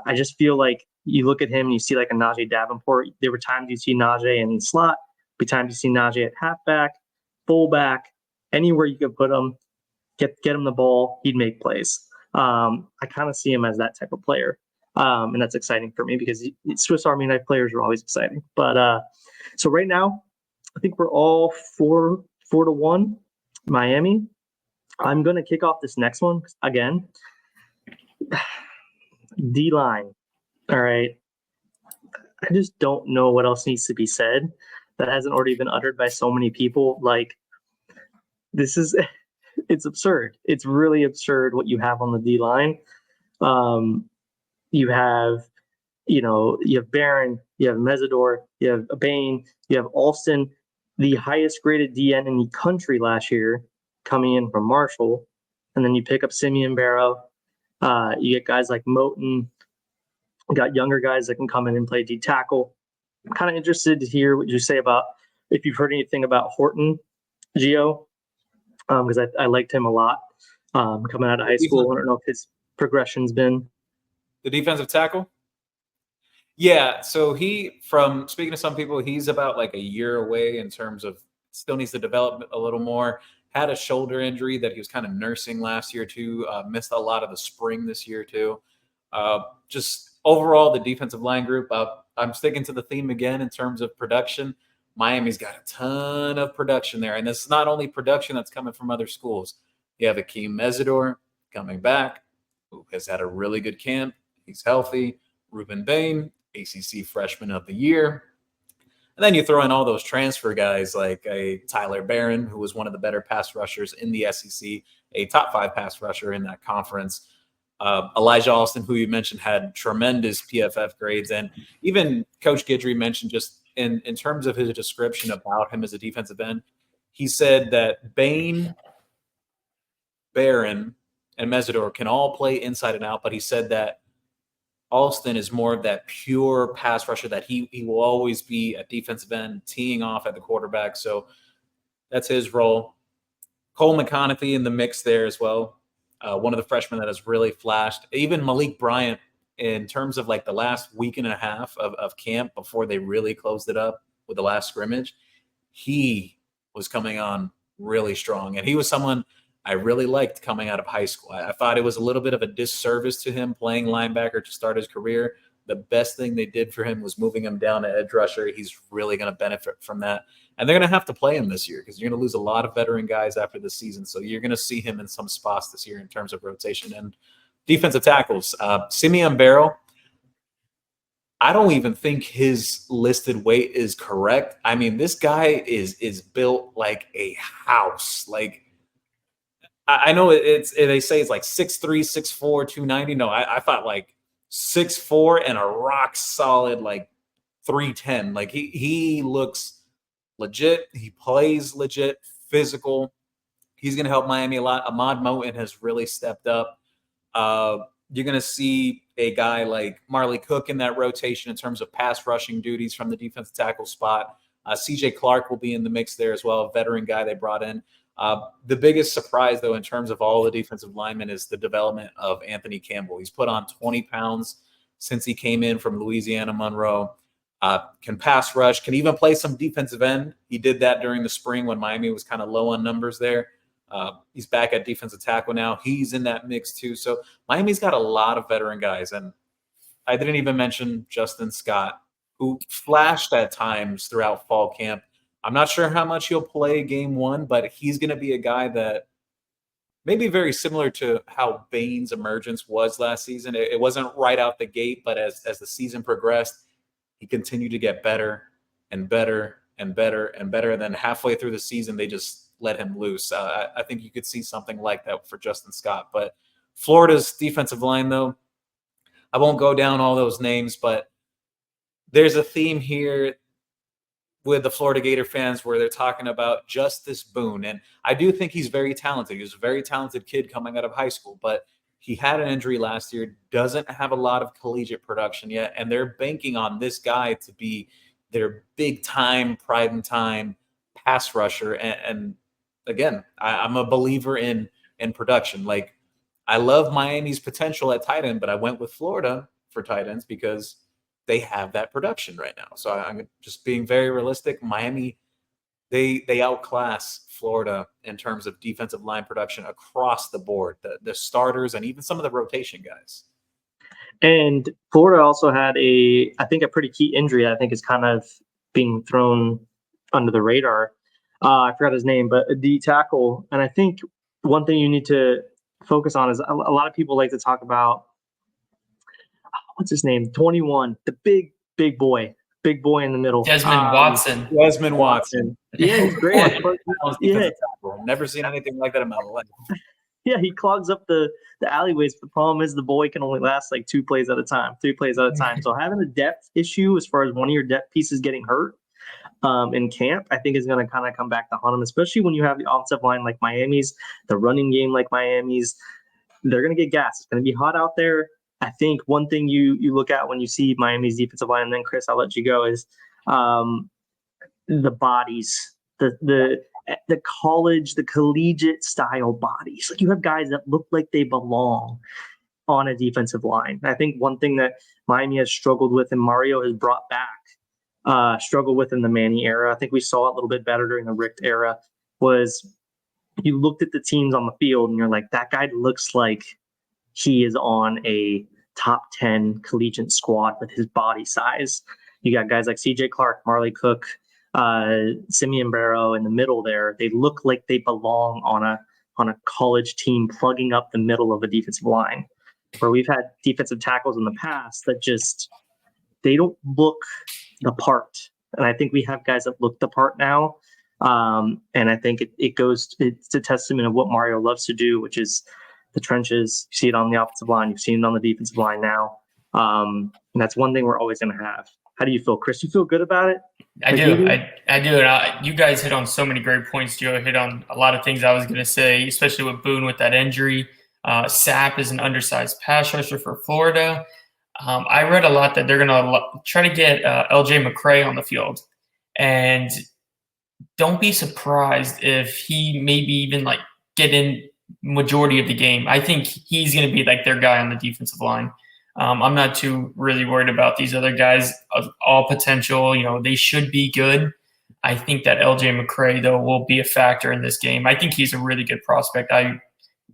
I just feel like you look at him and you see like a Najee Davenport. There were times you see Najee in the slot, be times you see Najee at halfback, fullback, anywhere you could put him. Get him the ball, he'd make plays. I kind of see him as that type of player, and that's exciting for me because Swiss Army knife players are always exciting. But so right now, I think we're all 4-1 Miami. I'm going to kick off this next one again. D-line. All right. I just don't know what else needs to be said that hasn't already been uttered by so many people. Like, this is... It's absurd. It's really absurd what you have on the D line. You have Barron, you have Mesidor, you have Bain, you have Alston, the highest graded DN in the country last year, coming in from Marshall. And then you pick up Simeon Barrow. You get guys like Moten. You got younger guys that can come in and play D tackle. I'm kind of interested to hear what you say about if you've heard anything about Horton, Gio, because I liked him a lot coming out of high school. I don't know if his progression's been. The defensive tackle? Yeah, so from speaking to some people, he's about like a year away in terms of still needs to develop a little more. Had a shoulder injury that he was kind of nursing last year too. Missed a lot of the spring this year too. Just overall, the defensive line group, I'm sticking to the theme again in terms of production. Miami's got a ton of production there. And this is not only production that's coming from other schools. You have Akeem Mesidor coming back, who has had a really good camp. He's healthy. Ruben Bain, ACC Freshman of the Year. And then you throw in all those transfer guys like a Tyler Barron, who was one of the better pass rushers in the SEC, a top 5 pass rusher in that conference. Elijah Alston, who you mentioned, had tremendous PFF grades. And even Coach Guidry mentioned just in terms of his description about him as a defensive end, he said that Bain, Barron, and Mesidor can all play inside and out, but he said that Alston is more of that pure pass rusher, that he will always be a defensive end, teeing off at the quarterback. So that's his role. Cole McConaughey in the mix there as well. One of the freshmen that has really flashed. Even Malik Bryant, in terms of like the last week and a half of camp before they really closed it up with the last scrimmage, he was coming on really strong. And he was someone I really liked coming out of high school. I thought it was a little bit of a disservice to him playing linebacker to start his career. The best thing they did for him was moving him down to edge rusher. He's really going to benefit from that. And they're going to have to play him this year because you're going to lose a lot of veteran guys after the season. So you're going to see him in some spots this year in terms of rotation. And defensive tackles, Simeon Barrow, I don't even think his listed weight is correct. I mean, this guy is built like a house. Like, I know they say it's like 6'3", 6'4", 290. No, I thought like 6'4" and a rock solid like 310. Like he looks legit. He plays legit, physical. He's going to help Miami a lot. Ahmad Moten has really stepped up. You're going to see a guy like Marley Cook in that rotation in terms of pass rushing duties from the defensive tackle spot. CJ Clark will be in the mix there as well, a veteran guy they brought in. The biggest surprise, though, in terms of all the defensive linemen is the development of Anthony Campbell. He's put on 20 pounds since he came in from Louisiana Monroe. Can pass rush, can even play some defensive end. He did that during the spring when Miami was kind of low on numbers there. He's back at defensive tackle now. He's in that mix too. So Miami's got a lot of veteran guys. And I didn't even mention Justin Scott, who flashed at times throughout fall camp. I'm not sure how much he'll play game one, but he's going to be a guy that maybe very similar to how Bain's emergence was last season. It wasn't right out the gate, but as the season progressed, he continued to get better and better and better and better. And then halfway through the season, they just let him loose. I think you could see something like that for Justin Scott. But Florida's defensive line, though, I won't go down all those names, but there's a theme here with the Florida Gator fans where they're talking about Justice Boone. And I do think he's very talented. He was a very talented kid coming out of high school, but he had an injury last year, doesn't have a lot of collegiate production yet, and they're banking on this guy to be their big-time, pride-in-time pass rusher. And again, I'm a believer in production. Like, I love Miami's potential at tight end, but I went with Florida for tight ends because they have that production right now. So I'm just being very realistic. Miami, they outclass Florida in terms of defensive line production across the board, the starters and even some of the rotation guys. And Florida also had I think a pretty key injury. I think is kind of being thrown under the radar. I forgot his name, but a D tackle. And I think one thing you need to focus on is a lot of people like to talk about, what's his name? 21, the big boy in the middle. Desmond Watson. Desmond Watson. Yeah, he's great. Yeah. Never seen anything like that in my life. Yeah, he clogs up the alleyways. But the problem is the boy can only last like 2 plays at a time, 3 plays at a time. So having a depth issue as far as one of your depth pieces getting hurt in camp, I think is going to kind of come back to haunt him, especially when you have the offensive line like Miami's, the running game like Miami's. They're going to get gas. It's going to be hot out there. I think one thing you look at when you see Miami's defensive line, and then Chris, I'll let you go, is the bodies, the college, the collegiate style bodies. Like you have guys that look like they belong on a defensive line. I think one thing that Miami has struggled with and Mario has brought back, struggled with in the Manny era, I think we saw it a little bit better during the Richt era, was you looked at the teams on the field and you're like, that guy looks like he is on a top 10 collegiate squad with his body size. You got guys like CJ Clark, Marley Cook, Simeon Barrow in the middle there. They look like they belong on a college team plugging up the middle of a defensive line, where we've had defensive tackles in the past that just, they don't look the part. And I think we have guys that look the part now. And I think it's a testament of what Mario loves to do, which is the trenches. You see it on the offensive line. You've seen it on the defensive line now. And that's one thing we're always going to have. How do you feel, Chris? You feel good about it? I do. I do. And you guys hit on so many great points. Joe hit on a lot of things I was going to say, especially with Boone with that injury. Sapp is an undersized pass rusher for Florida. I read a lot that they're going to try to get LJ McCray on the field. And don't be surprised if he maybe even like get in majority of the game. I think he's going to be like their guy on the defensive line. I'm not too really worried about these other guys of all potential. You know, they should be good. I think that LJ McCray, though, will be a factor in this game. I think he's a really good prospect. I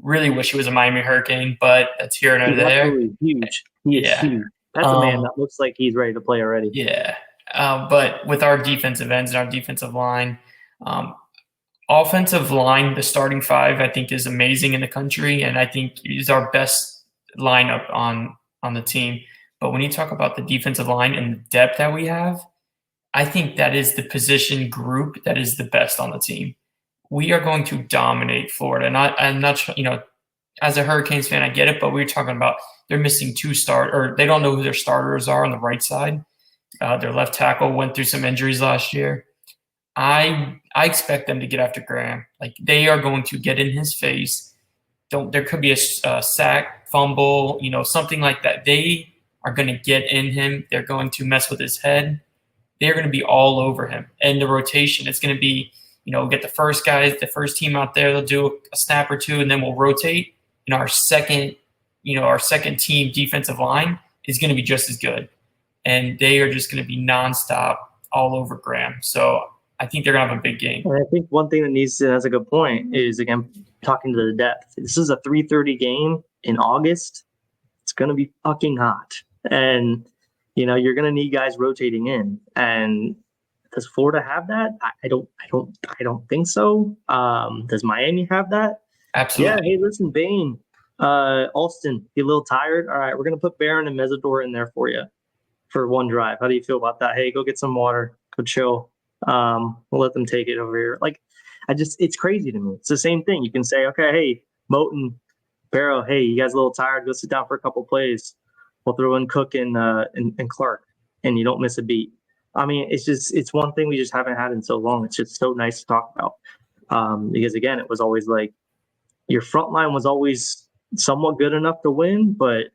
really wish he was a Miami Hurricane, but that's here and there. Absolutely huge. He is huge. That's a man that looks like he's ready to play already. Yeah. But with our defensive ends and our defensive line, offensive line, the starting five, I think is amazing in the country. And I think is our best lineup on the team. But when you talk about the defensive line and the depth that we have, I think that is the position group that is the best on the team. We are going to dominate Florida. And I'm not sure, as a Hurricanes fan, I get it, but we're talking about they're missing they don't know who their starters are on the right side. Their left tackle went through some injuries last year. I expect them to get after Graham. Like, they are going to get in his face. There could be a sack, fumble, something like that. They are going to get in him. They're going to mess with his head. They're going to be all over him. And the rotation, it's going to be, get the first guys, the first team out there. They'll do a snap or two, and then we'll rotate. And our second team defensive line is going to be just as good. And they are just going to be nonstop all over Graham. So I think they're going to have a big game. And I think one thing that's a good point is, again, talking to the depth. This is a 3:30 game in August. It's going to be fucking hot. And, you're going to need guys rotating in. And does Florida have that? I don't think so. Does Miami have that? Absolutely. Yeah. Hey, listen, Bain, Alston, you a little tired? All right, we're going to put Barron and Mesidor in there for you for one drive. How do you feel about that? Hey, go get some water. Go chill. We'll let them take it over here. Like, it's crazy to me. It's the same thing. You can say, okay, hey, Moten, Barrow, hey, you guys a little tired? Go sit down for a couple plays. We'll throw in Cook and Clark, and you don't miss a beat. I mean, it's one thing we just haven't had in so long. It's just so nice to talk about. Because again, it was always like your front line was always somewhat good enough to win, but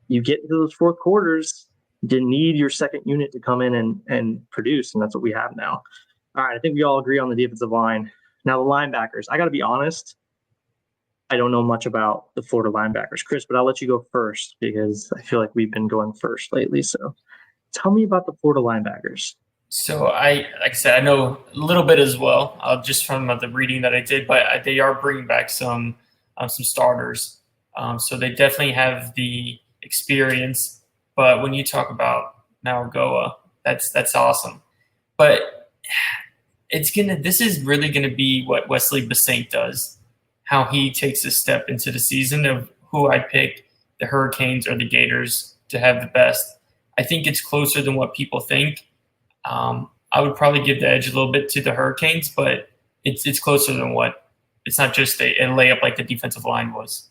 you get into those fourth quarters, you need your second unit to come in and produce, and that's what we have now. All right, I think we all agree on the defensive line. Now the linebackers. I got to be honest, I don't know much about the Florida linebackers, Chris, but I'll let you go first because I feel like we've been going first lately. So tell me about the Florida linebackers. So like I said, I know a little bit as well, just from the reading that I did, but they are bringing back some starters. So they definitely have the experience. But when you talk about Naragoa, that's awesome. But this is really gonna be what Wesley Bassink does, how he takes a step into the season of who I pick, the Hurricanes or the Gators, to have the best. I think it's closer than what people think. I would probably give the edge a little bit to the Hurricanes, but it's closer than what it's not just a layup like the defensive line was.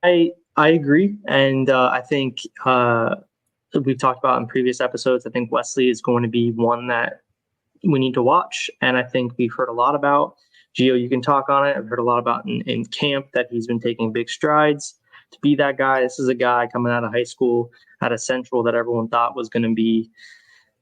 I agree, and I think we've talked about in previous episodes. I think Wesley is going to be one that we need to watch, and I think we've heard a lot about. Gio, you can talk on it. I've heard a lot about in camp that he's been taking big strides to be that guy. This is a guy coming out of high school at a Central that everyone thought was going to be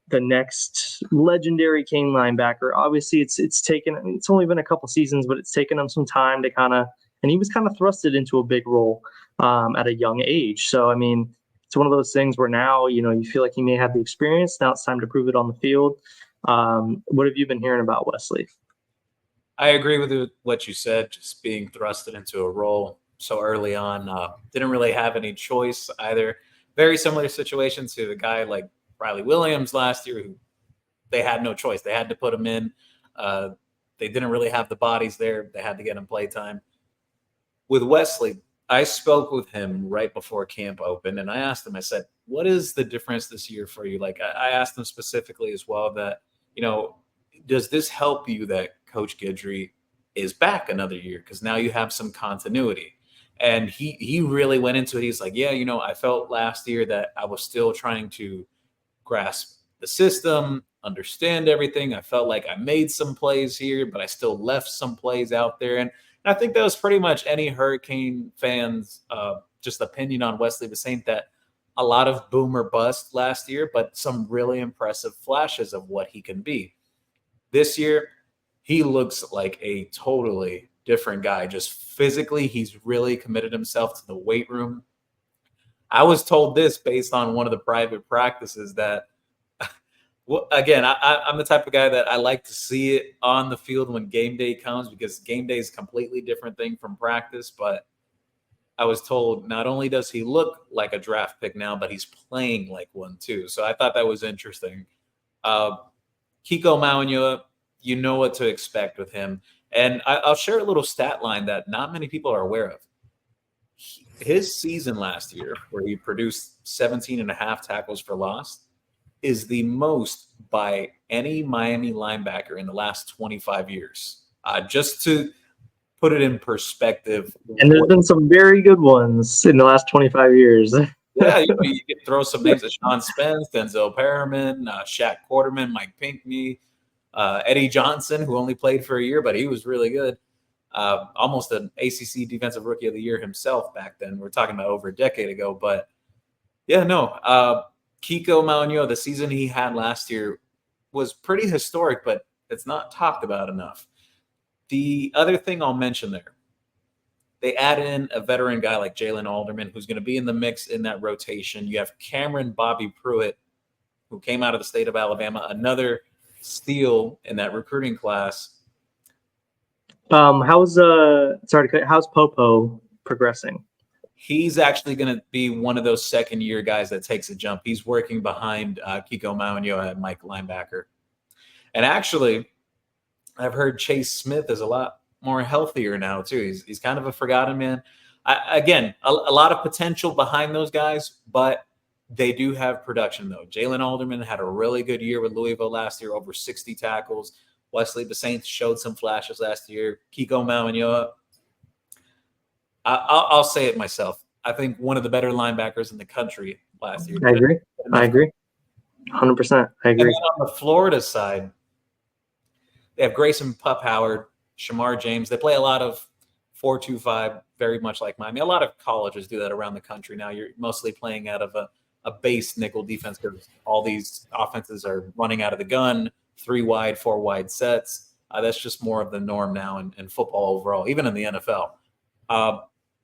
the next legendary King linebacker. Obviously, it's only been a couple seasons, but it's taken him some time to and he was kind of thrusted into a big role at a young age. So, I mean, it's one of those things where now, you feel like he may have the experience. Now it's time to prove it on the field. What have you been hearing about Wesley? I agree with what you said, just being thrusted into a role so early on. Didn't really have any choice either. Very similar situation to the guy like Riley Williams last year, who they had no choice. They had to put him in. They didn't really have the bodies there. They had to get him play time. With Wesley, I spoke with him right before camp opened, and I asked him, I said, what is the difference this year for you? Like, I asked him specifically as well that, does this help you that Coach Guidry is back another year? Because now you have some continuity. And he really went into it. He's like, yeah, I felt last year that I was still trying to grasp the system, understand everything. I felt like I made some plays here, but I still left some plays out there. And I think that was pretty much any Hurricane fans' just opinion on Wesley, the same that a lot of boom or bust last year, but some really impressive flashes of what he can be. This year, he looks like a totally different guy. Just physically, he's really committed himself to the weight room. I was told this based on one of the private practices that, well, again, I'm the type of guy that I like to see it on the field when game day comes, because game day is a completely different thing from practice. But I was told not only does he look like a draft pick now, but he's playing like one too. So I thought that was interesting. Kiko Mauigoa, you know what to expect with him. And I'll share a little stat line that not many people are aware of. His season last year, where he produced 17 and a half tackles for loss, is the most by any Miami linebacker in the last 25 years. Just to put it in perspective. And there's been some very good ones in the last 25 years. Yeah, you could throw some names at Sean Spence, Denzel Perriman, Shaq Quarterman, Mike Pinckney, Eddie Johnson, who only played for a year, but he was really good. Almost an ACC Defensive Rookie of the Year himself back then. We're talking about over a decade ago. But, yeah, no. Kiko Mauigoa, the season he had last year was pretty historic, but it's not talked about enough. The other thing I'll mention there, they add in a veteran guy like Jalen Alderman, who's going to be in the mix in that rotation. You have Cameron Bobby Pruitt, who came out of the state of Alabama, another steal in that recruiting class. How's Popo progressing? He's actually going to be one of those second-year guys that takes a jump. He's working behind Kiko Mauigoa at Mike linebacker. And actually, I've heard Chase Smith is a lot more healthier now too. He's kind of a forgotten man. Again, a lot of potential behind those guys, but they do have production though. Jalen Alderman had a really good year with Louisville last year, over 60 tackles. Wesley Saints showed some flashes last year. Kiko Mauigoa, I'll say it myself. I think one of the better linebackers in the country last year. I agree. 100%. I agree. And then on the Florida side, they have Grayson Pup-Howard, Shamar James. They play a lot of 4-2-5, very much like Miami. A lot of colleges do that around the country now. You're mostly playing out of a base nickel defense because all these offenses are running out of the gun, 3 wide, 4 wide sets. That's just more of the norm now in football overall, even in the NFL.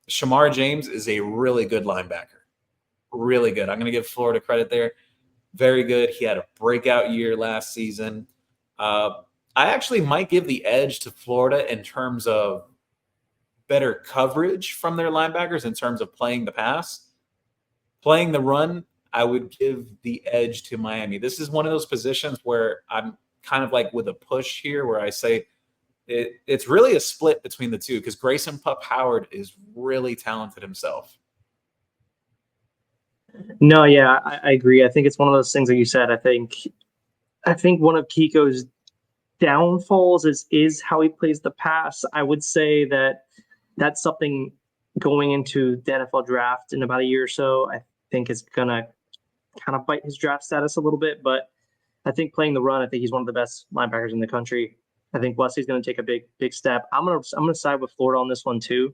Shamar James is a really good linebacker. Really good. I'm going to give Florida credit there. Very good. He had a breakout year last season. I actually might give the edge to Florida in terms of better coverage from their linebackers in terms of playing the pass. Playing the run, I would give the edge to Miami. This is one of those positions where I'm kind of like with a push here where I say it's really a split between the two because Grayson Pup-Howard is really talented himself. No, yeah, I agree. I think it's one of those things that you said. I think one of Kiko's downfalls is how he plays the pass. I would say that that's something going into the NFL draft in about a year or so. I think is gonna kind of bite his draft status a little bit, but I think playing the run, I think he's one of the best linebackers in the country. I think Wesley's going to take a big step. I'm gonna side with Florida on this one too,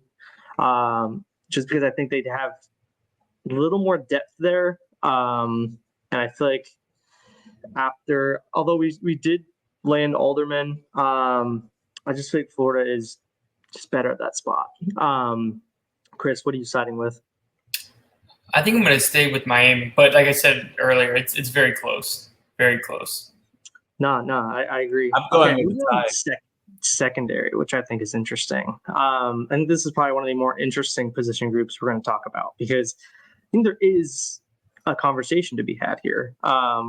just because I think they'd have a little more depth there, and I feel like although we did land Alderman, I just think Florida is just better at that spot. Chris, what are you siding with? I think I'm going to stay with Miami, but like I said earlier, it's very close. Very close. No, I agree. I'm going with the tie. Secondary, which I think is interesting. And this is probably one of the more interesting position groups we're going to talk about, because I think there is a conversation to be had here.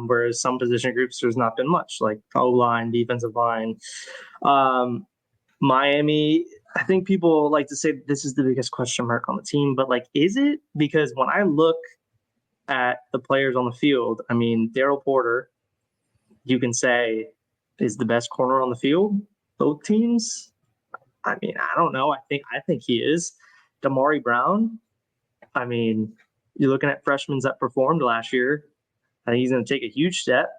Whereas some position groups, there's not been much, like O-line, defensive line. Miami, I think people like to say this is the biggest question mark on the team, but like, is it? Because when I look at the players on the field, I mean, Daryl Porter, you can say, is the best corner on the field, both teams. I mean, I don't know. I think he is. Damari Brown, I mean, you're looking at freshmen that performed last year. I think he's going to take a huge step.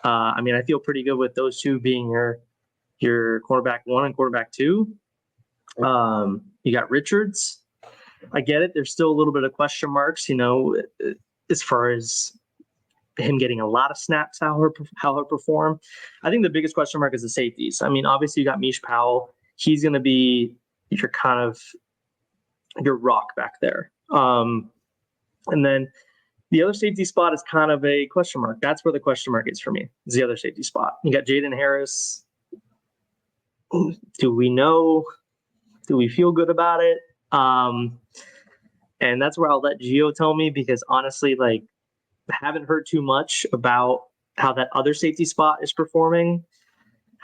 I mean, I feel pretty good with those two being your quarterback 1 and quarterback 2. You got Richards. I get it. There's still a little bit of question marks, as far as him getting a lot of snaps, how he'll perform. I think the biggest question mark is the safeties. I mean, obviously you got Mish Powell. He's going to be your rock back there. And then the other safety spot is kind of a question mark. That's where the question mark is for me, is the other safety spot. You got Jaden Harris. Do we know? Do we feel good about it? And that's where I'll let Gio tell me, because honestly, like, haven't heard too much about how that other safety spot is performing.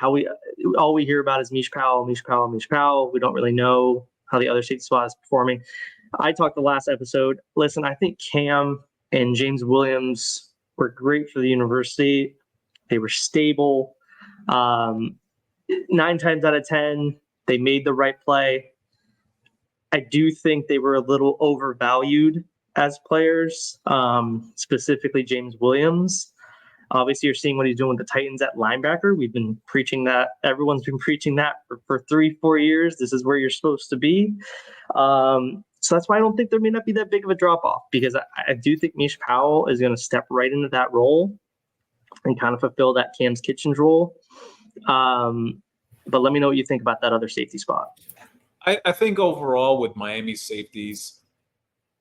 All we hear about is Mish Powell. We don't really know how the other safety spot is performing. I talked the last episode. Listen, I think Cam and James Williams were great for the university. They were stable. 9 times out of 10, they made the right play. I do think they were a little overvalued as players, specifically James Williams. Obviously, you're seeing what he's doing with the Titans at linebacker. We've been preaching that. Everyone's been preaching that for 3-4 years. This is where you're supposed to be. So that's why I don't think there may not be that big of a drop-off, because I do think Mish Powell is going to step right into that role and kind of fulfill that Cam's Kitchens role. But let me know what you think about that other safety spot. I think overall with Miami's safeties,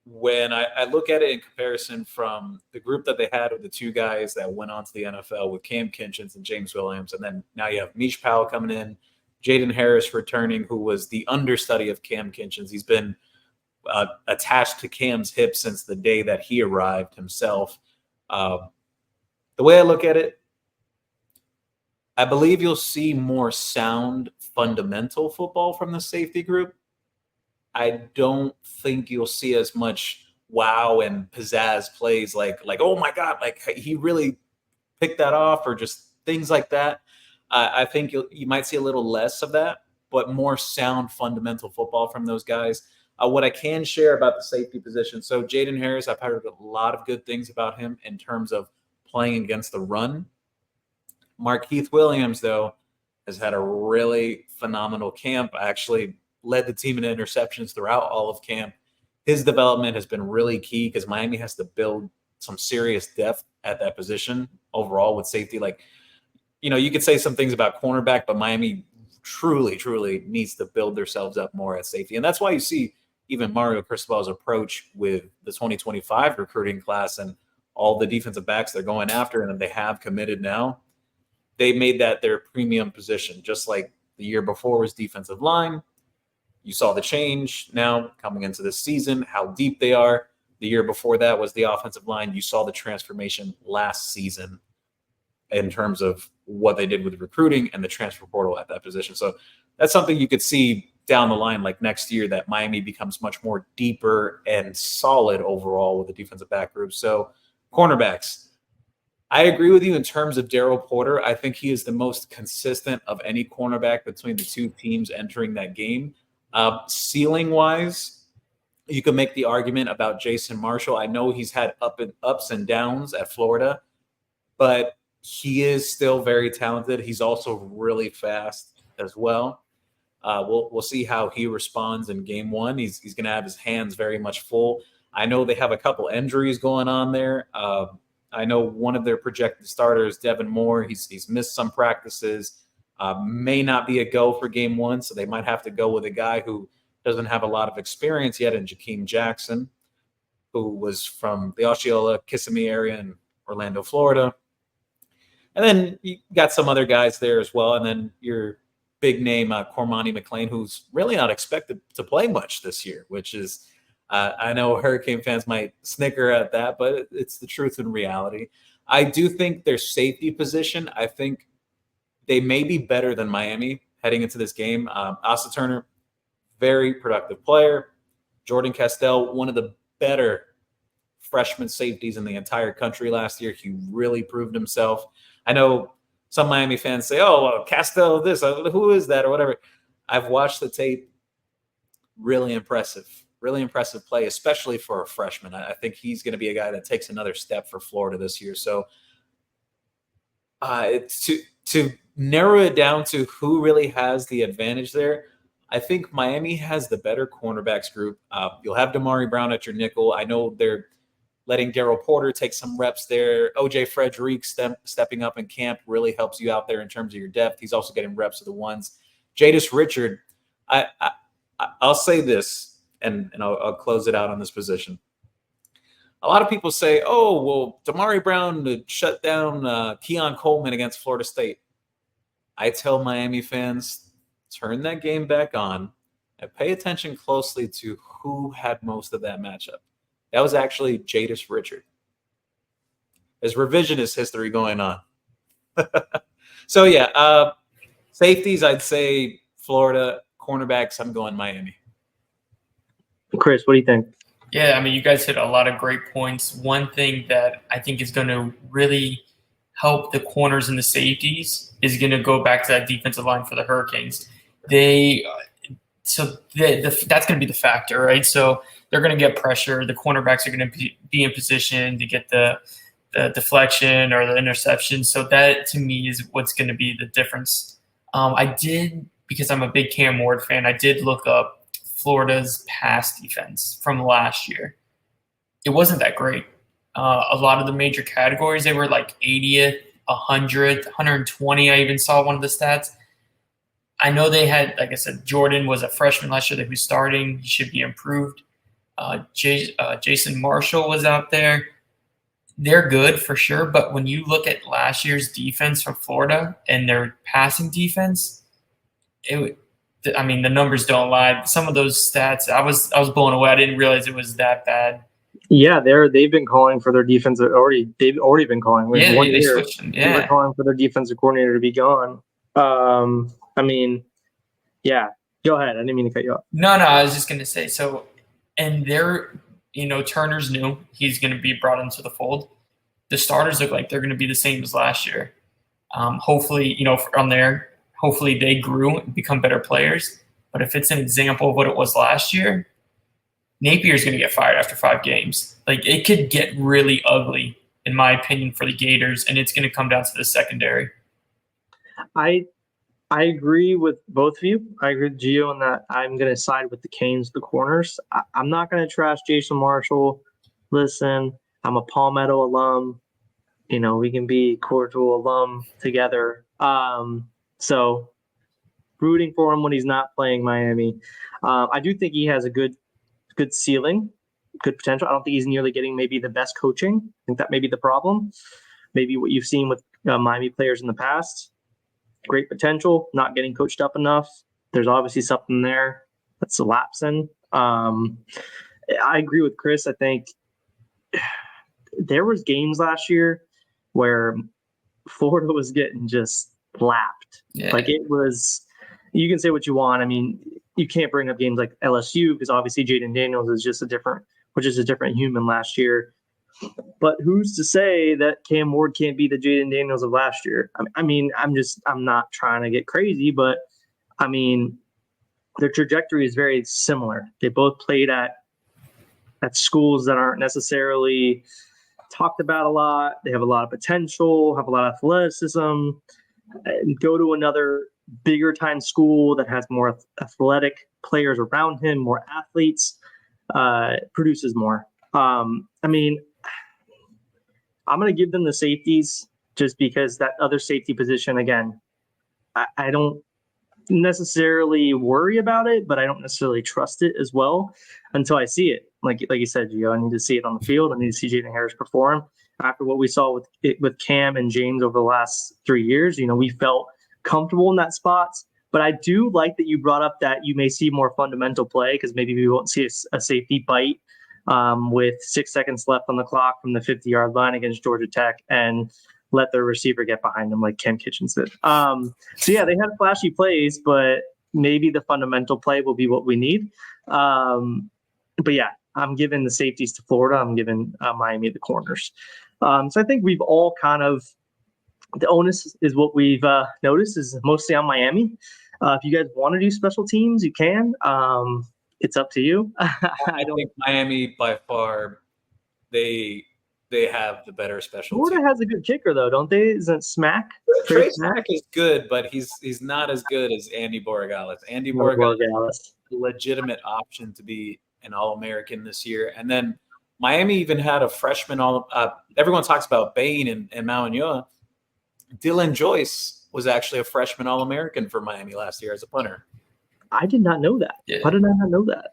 when I look at it in comparison from the group that they had with the 2 guys that went on to the NFL with Cam Kitchens and James Williams, and then now you have Mish Powell coming in, Jaden Harris returning, who was the understudy of Cam Kitchens. He's been attached to Cam's hip since the day that he arrived himself. The way I look at it, I believe you'll see more sound, fundamental football from the safety group. I don't think you'll see as much wow and pizzazz plays like oh my God, like he really picked that off, or just things like that. I think you might see a little less of that, but more sound, fundamental football from those guys. What I can share about the safety position, so Jaden Harris, I've heard a lot of good things about him in terms of playing against the run. Markeith Williams, though, has had a really phenomenal camp. I actually led the team in interceptions throughout all of camp. His development has been really key, because Miami has to build some serious depth at that position overall with safety. Like, you could say some things about cornerback, but Miami truly needs to build themselves up more at safety. And that's why you see even Mario Cristobal's approach with the 2025 recruiting class and all the defensive backs they're going after and they have committed now. They made that their premium position, just like the year before was defensive line. You saw the change now coming into this season, how deep they are. The year before that was the offensive line. You saw the transformation last season in terms of what they did with recruiting and the transfer portal at that position. So that's something you could see down the line, like next year, that Miami becomes much more deeper and solid overall with the defensive back group. So cornerbacks, I agree with you in terms of Daryl Porter. I think he is the most consistent of any cornerback between the two teams entering that game. Ceiling-wise, you can make the argument about Jason Marshall. I know he's had ups and downs at Florida, but he is still very talented. He's also really fast as well. We'll see how he responds in game one. He's going to have his hands very much full. I know they have a couple injuries going on there. I know one of their projected starters, Devin Moore, he's missed some practices, may not be a go for game one, so they might have to go with a guy who doesn't have a lot of experience yet in Jakeem Jackson, who was from the Osceola, Kissimmee area in Orlando, Florida. And then you got some other guys there as well. And then your big name, Cormani McLean, who's really not expected to play much this year, which is I know Hurricane fans might snicker at that, but it's the truth in reality. I do think their safety position, I think they may be better than Miami heading into this game. Asa Turner, very productive player. Jordan Castell, one of the better freshman safeties in the entire country last year. He really proved himself. I know some Miami fans say, oh, well, Castell this, who is that or whatever. I've watched the tape. Really impressive play, especially for a freshman. I think he's going to be a guy that takes another step for Florida this year. So to narrow it down to who really has the advantage there, I think Miami has the better cornerbacks group. You'll have Damari Brown at your nickel. I know they're letting Daryl Porter take some reps there. OJ Frederick stepping up in camp really helps you out there in terms of your depth. He's also getting reps of the ones. Jadis Richard, I'll say this, and I'll close it out on this position. A lot of people say, oh, well, Damari Brown shut down Keon Coleman against Florida State. I tell Miami fans, turn that game back on and pay attention closely to who had most of that matchup. That was actually Jadis Richard. There's revisionist history going on. So, yeah, safeties, I'd say Florida. Cornerbacks, I'm going Miami. Chris, what do you think? Yeah, I mean, you guys hit a lot of great points. One thing that I think is going to really help the corners and the safeties is going to go back to that defensive line for the Hurricanes. That's going to be the factor, right? So they're going to get pressure. The cornerbacks are going to be in position to get the deflection or the interception. So that, to me, is what's going to be the difference. Because I'm a big Cam Ward fan, I did look up Florida's pass defense from last year. It wasn't that great. A lot of the major categories, they were like 80th, 100th, 120. I even saw one of the stats. I know they had, like I said, Jordan was a freshman last year that was starting. He should be improved. Jason Marshall was out there. They're good for sure, but when you look at last year's defense from Florida and their passing defense, the numbers don't lie. Some of those stats, I was blown away. I didn't realize it was that bad. Yeah, they've been calling for their defense already. They've already been calling. They switched. They were calling for their defensive coordinator to be gone. Go ahead. I didn't mean to cut you off. No, I was just gonna say so. And Turner's new. He's gonna be brought into the fold. The starters look like they're gonna be the same as last year. Hopefully, from there. Hopefully they grew and become better players. But if it's an example of what it was last year, Napier's going to get fired after 5 games. Like, it could get really ugly, in my opinion, for the Gators, and it's going to come down to the secondary. I agree with both of you. I agree with Gio in that I'm going to side with the Canes, the corners. I'm not going to trash Jason Marshall. Listen, I'm a Palmetto alum. We can be cordial alum together. So rooting for him when he's not playing Miami. I do think he has a good ceiling, good potential. I don't think he's nearly getting maybe the best coaching. I think that may be the problem. Maybe what you've seen with Miami players in the past. Great potential, not getting coached up enough. There's obviously something there that's lapsing. I agree with Chris. I think there was games last year where Florida was getting just lapped. Yeah. Like, it was, you can say what you want. I mean, you can't bring up games like LSU because obviously Jaden Daniels is just a different human last year. But who's to say that Cam Ward can't be the Jaden Daniels of last year? I mean, I'm not trying to get crazy, but I mean, their trajectory is very similar. They both played at schools that aren't necessarily talked about a lot. They have a lot of potential, have a lot of athleticism, and go to another bigger time school that has more athletic players around him, more athletes, produces more. I mean, I'm going to give them the safeties just because that other safety position, again, I don't necessarily worry about it, but I don't necessarily trust it as well until I see it. Like you said, Gio, I need to see it on the field. I need to see Jaden Harris perform. After what we saw with Cam and James over the last 3 years, we felt comfortable in that spot. But I do like that you brought up that you may see more fundamental play because maybe we won't see a safety bite with 6 seconds left on the clock from the 50-yard line against Georgia Tech and let their receiver get behind them like Cam Kitchens did. So, yeah, they had flashy plays, but maybe the fundamental play will be what we need. But, yeah, I'm giving the safeties to Florida. I'm giving Miami the corners. So I think we've all kind of – the onus is what we've noticed is mostly on Miami. If you guys want to do special teams, you can. It's up to you. I think Miami by far they have the better special Florida team. has a good kicker though, don't they? Isn't Smack? Trey Smack is good, but he's not as good as Andy Borregales. Andy Borregales is a legitimate option to be an All-American this year. And then Miami even had a freshman everyone talks about Bain and Mauigoa. Dylan Joyce was actually a freshman All-American for Miami last year as a punter. I did not know that. Yeah. Why did I not know that?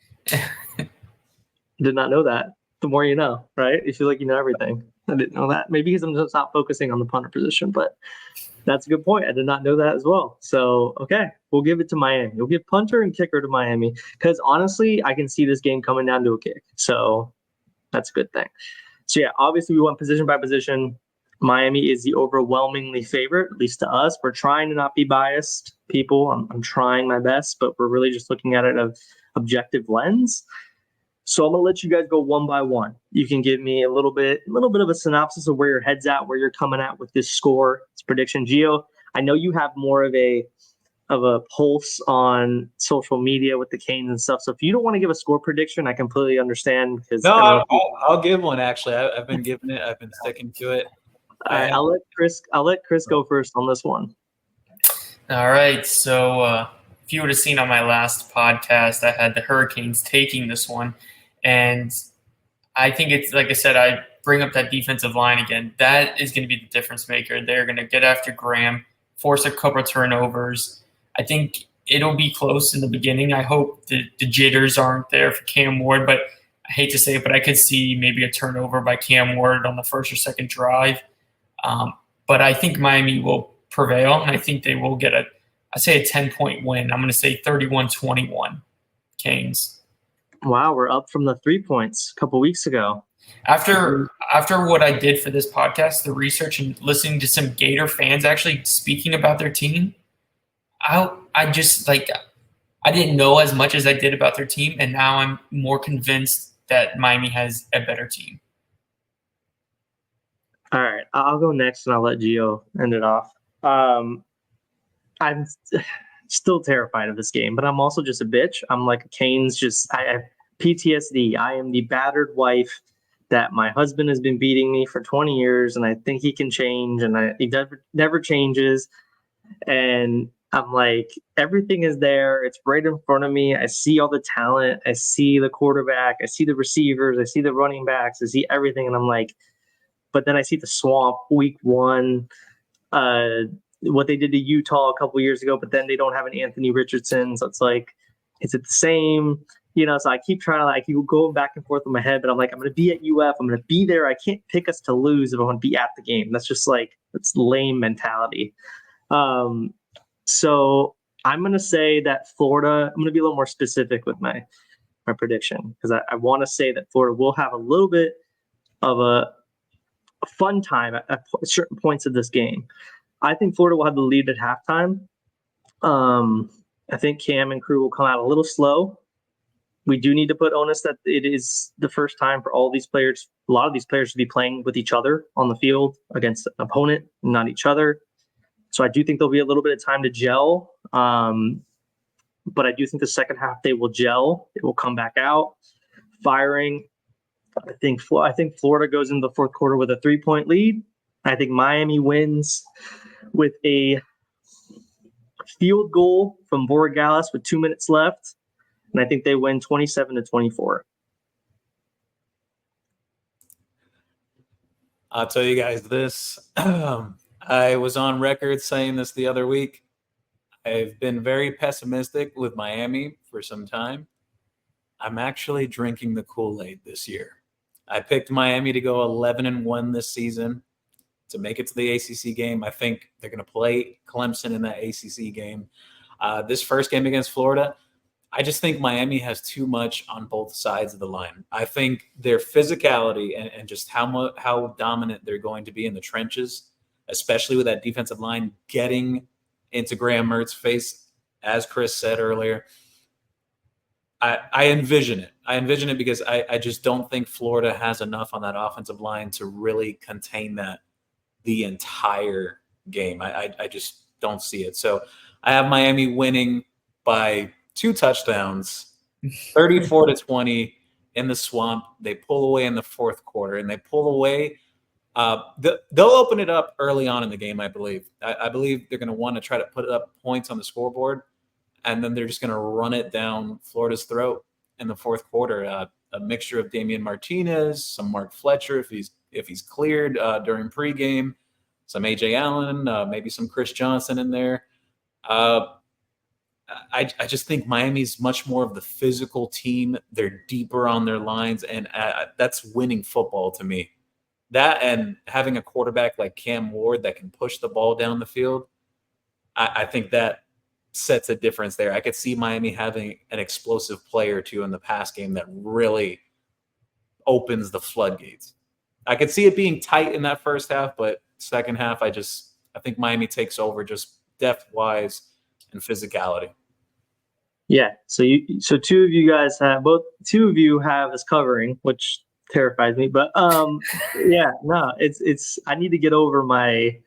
Did not know that. The more you know, right? You feel like you know everything. I didn't know that. Maybe because I'm just not focusing on the punter position, but that's a good point. I did not know that as well. So, okay, we'll give it to Miami. We'll give punter and kicker to Miami because honestly, I can see this game coming down to a kick. So that's a good thing. So, yeah, obviously we went position by position. Miami is the overwhelmingly favorite, at least to us. We're trying to not be biased, people. I'm trying my best, but we're really just looking at it of objective lens. So I'm going to let you guys go one by one. You can give me a little bit of a synopsis of where your head's at, where you're coming at with this score, this prediction. Gio, I know you have more of a pulse on social media with the Canes and stuff. So if you don't want to give a score prediction, I completely understand. Because no, I'll give one. Actually, I've been giving it. I've been sticking to it. All right, I'll let Chris go first on this one. All right. So if you would have seen on my last podcast, I had the Hurricanes taking this one. And I think it's, like I said, I bring up that defensive line again. That is going to be the difference maker. They're going to get after Graham, force a couple of turnovers. I think it'll be close in the beginning. I hope the jitters aren't there for Cam Ward, but I hate to say it, but I could see maybe a turnover by Cam Ward on the first or second drive. But I think Miami will prevail, and I think they will get a 10-point win. I'm going to say 31-21 Canes. Wow, we're up from the 3 points a couple weeks ago. After what I did for this podcast, the research and listening to some Gator fans actually speaking about their team, I just I didn't know as much as I did about their team, and now I'm more convinced that Miami has a better team. All right, I'll go next, and I'll let Gio end it off. I'm still terrified of this game, but I'm also just a bitch. I'm like Canes. I have PTSD. I am the battered wife that my husband has been beating me for 20 years, and I think he can change, and he never changes. And I'm like, everything is there. It's right in front of me. I see all the talent. I see the quarterback. I see the receivers. I see the running backs. I see everything, and I'm like, but then I see the swamp week 1. What they did to Utah a couple years ago, but then they don't have an Anthony Richardson. So it's like, is it the same? So I keep trying to I keep going back and forth in my head, but I'm like, I'm going to be at UF. I'm going to be there. I can't pick us to lose if I want to be at the game. That's just that's lame mentality. So I'm going to say that Florida, I'm going to be a little more specific with my prediction because I want to say that Florida will have a little bit of a fun time at certain points of this game. I think Florida will have the lead at halftime. I think Cam and crew will come out a little slow. we do need to put onus that it is the first time for all these players, a lot of these players, to be playing with each other on the field against an opponent, not each other. So I do think there'll be a little bit of time to gel. But I do think the second half they will gel. It will come back out firing. I think Florida goes into the fourth quarter with a 3-point lead. I think Miami wins with a field goal from Borregales with 2 minutes left, and I think they win 27-24. I'll tell you guys this. I was on record saying this the other week. I've been very pessimistic with Miami for some time. I'm actually drinking the Kool-Aid this year. I picked Miami to go 11-1 this season to make it to the ACC game. I think they're going to play Clemson in that ACC game. This first game against Florida, I just think Miami has too much on both sides of the line. I think their physicality and just how dominant they're going to be in the trenches, especially with that defensive line getting into Graham Mertz's face, as Chris said earlier. I envision it. I envision it because I just don't think Florida has enough on that offensive line to really contain that the entire game. I just don't see it. So I have Miami winning by 2 touchdowns, 34-20 in the Swamp. They pull away in the fourth quarter, and they pull away. They'll open it up early on in the game, I believe. I believe they're going to want to try to put up points on the scoreboard, and then they're just going to run it down Florida's throat in the fourth quarter. A mixture of Damian Martinez, some Mark Fletcher if he's cleared during pregame, some A.J. Allen, maybe some Chris Johnson in there. I just think Miami's much more of the physical team. They're deeper on their lines, and that's winning football to me. That and having a quarterback like Cam Ward that can push the ball down the field, I think that sets a difference there. I could see Miami having an explosive player or two in the pass game that really opens the floodgates. I could see it being tight in that first half, but second half, I think Miami takes over just depth-wise and physicality. Yeah. So two of you have us covering, which terrifies me. But it's I need to get over my,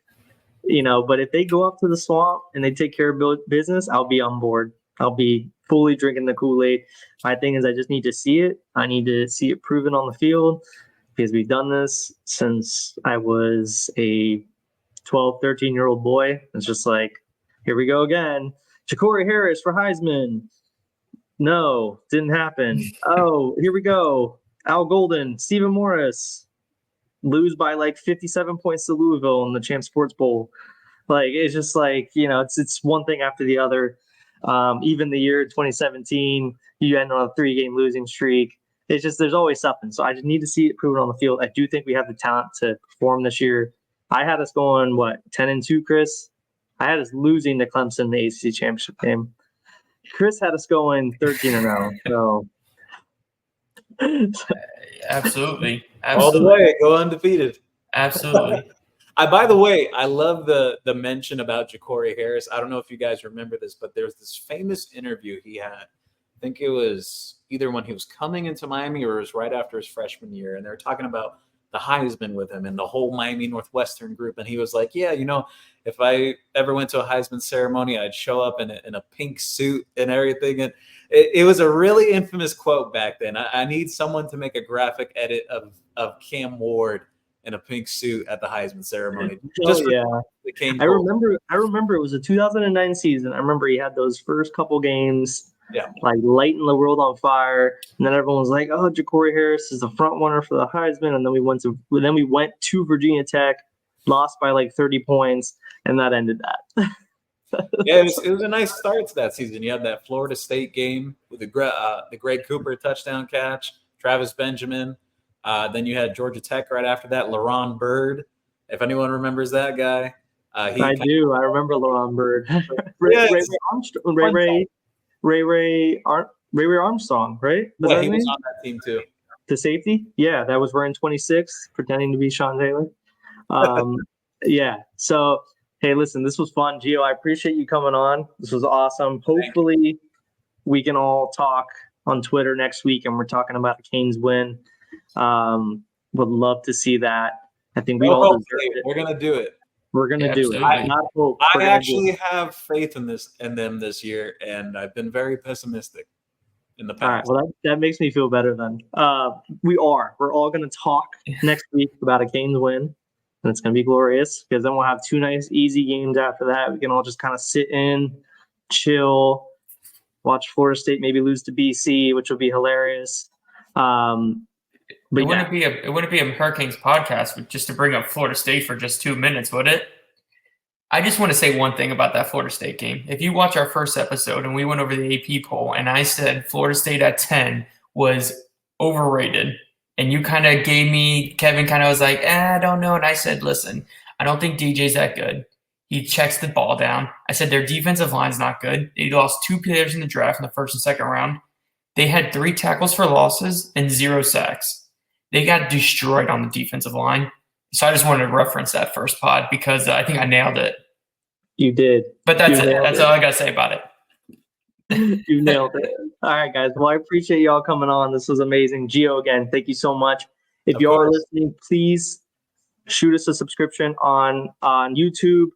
but if they go up to the Swamp and they take care of business, I'll be on board. I'll be fully drinking the Kool-Aid. My thing is I just need to see it. I need to see it proven on the field because we've done this since I was a 12, 13-year-old boy. It's just like, here we go again. Ja'Cory Harris for Heisman. No, didn't happen. Oh, here we go. Al Golden, Stephen Morris lose by like 57 points to Louisville in the Champ Sports Bowl. Like, it's just like, it's one thing after the other. Even the year 2017, you end on a 3-game losing streak. It's just, there's always something. So I just need to see it proven on the field. I do think we have the talent to perform this year. I had us going, 10-2, Chris? I had us losing to Clemson in the ACC championship game. Chris had us going 13-0. So Absolutely. All the way, go undefeated. Absolutely. By the way, I love the mention about Ja'Cory Harris. I don't know if you guys remember this, but there's this famous interview he had. I think it was either when he was coming into Miami or it was right after his freshman year, and they were talking about the Heisman with him and the whole Miami Northwestern group. And he was like, yeah, if I ever went to a Heisman ceremony, I'd show up in a pink suit and everything. And it was a really infamous quote back then. I need someone to make a graphic edit of Cam Ward in a pink suit at the Heisman ceremony. I remember it was a 2009 season. I remember he had those first couple games. Yeah, like lighting the world on fire, and then everyone was like, "Oh, Ja'Cory Harris is the front runner for the Heisman." And then we went to Virginia Tech, lost by like 30 points, and that ended that. Yeah, it was a nice start to that season. You had that Florida State game with the Greg Cooper touchdown catch, Travis Benjamin. Then you had Georgia Tech right after that, LaRon Bird. If anyone remembers that guy, I remember LaRon Bird. Ray Armstrong, right? Yeah, he was on that team too. The safety? Yeah, that was wearing 26, pretending to be Sean Taylor. Yeah. So, hey, listen, this was fun. Gio, I appreciate you coming on. This was awesome. Hopefully we can all talk on Twitter next week, and we're talking about a Canes win. Would love to see that. I think we all deserve it. We're gonna do it. We're gonna do it. Absolutely. Not hope. I We're gonna do actually it. have faith in them this year, and I've been very pessimistic in the All right. past. Well, that makes me feel better then. We're all going to talk next week about a Canes win, and it's going to be glorious because then we'll have 2 nice, easy games after that. We can all just kind of sit in, chill, watch Florida State maybe lose to BC, which will be hilarious. But It wouldn't be a Hurricanes podcast but just to bring up Florida State for just 2 minutes, would it? I just want to say one thing about that Florida State game. If you watch our first episode and we went over the AP poll and I said Florida State at 10 was overrated, and you kind of gave me, Kevin kind of was like, I don't know. And I said, listen, I don't think DJ's that good. He checks the ball down. I said their defensive line's not good. They lost 2 players in the draft in the first and second round. They had 3 tackles for losses and 0 sacks. They got destroyed on the defensive line. So I just wanted to reference that first pod because I think I nailed it. You did. But that's it. That's all I got to say about it. You nailed it. All right, guys. Well, I appreciate y'all coming on. This was amazing. Gio, again, thank you so much. If y'all are listening, please shoot us a subscription on YouTube.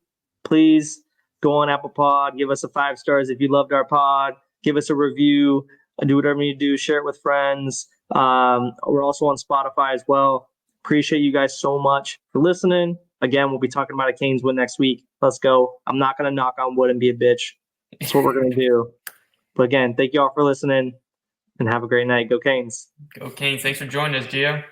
Please go on Apple Pod. Give us a 5 stars if you loved our pod. Give us a review. Do whatever you do. Share it with friends. We're also on Spotify as well. Appreciate you guys so much for listening. Again, we'll be talking about a Canes win next week. Let's go. I'm not going to knock on wood and be a bitch. That's what we're going to do. But again, thank you all for listening and have a great night. Go Canes. Go Canes. Thanks for joining us, Gio.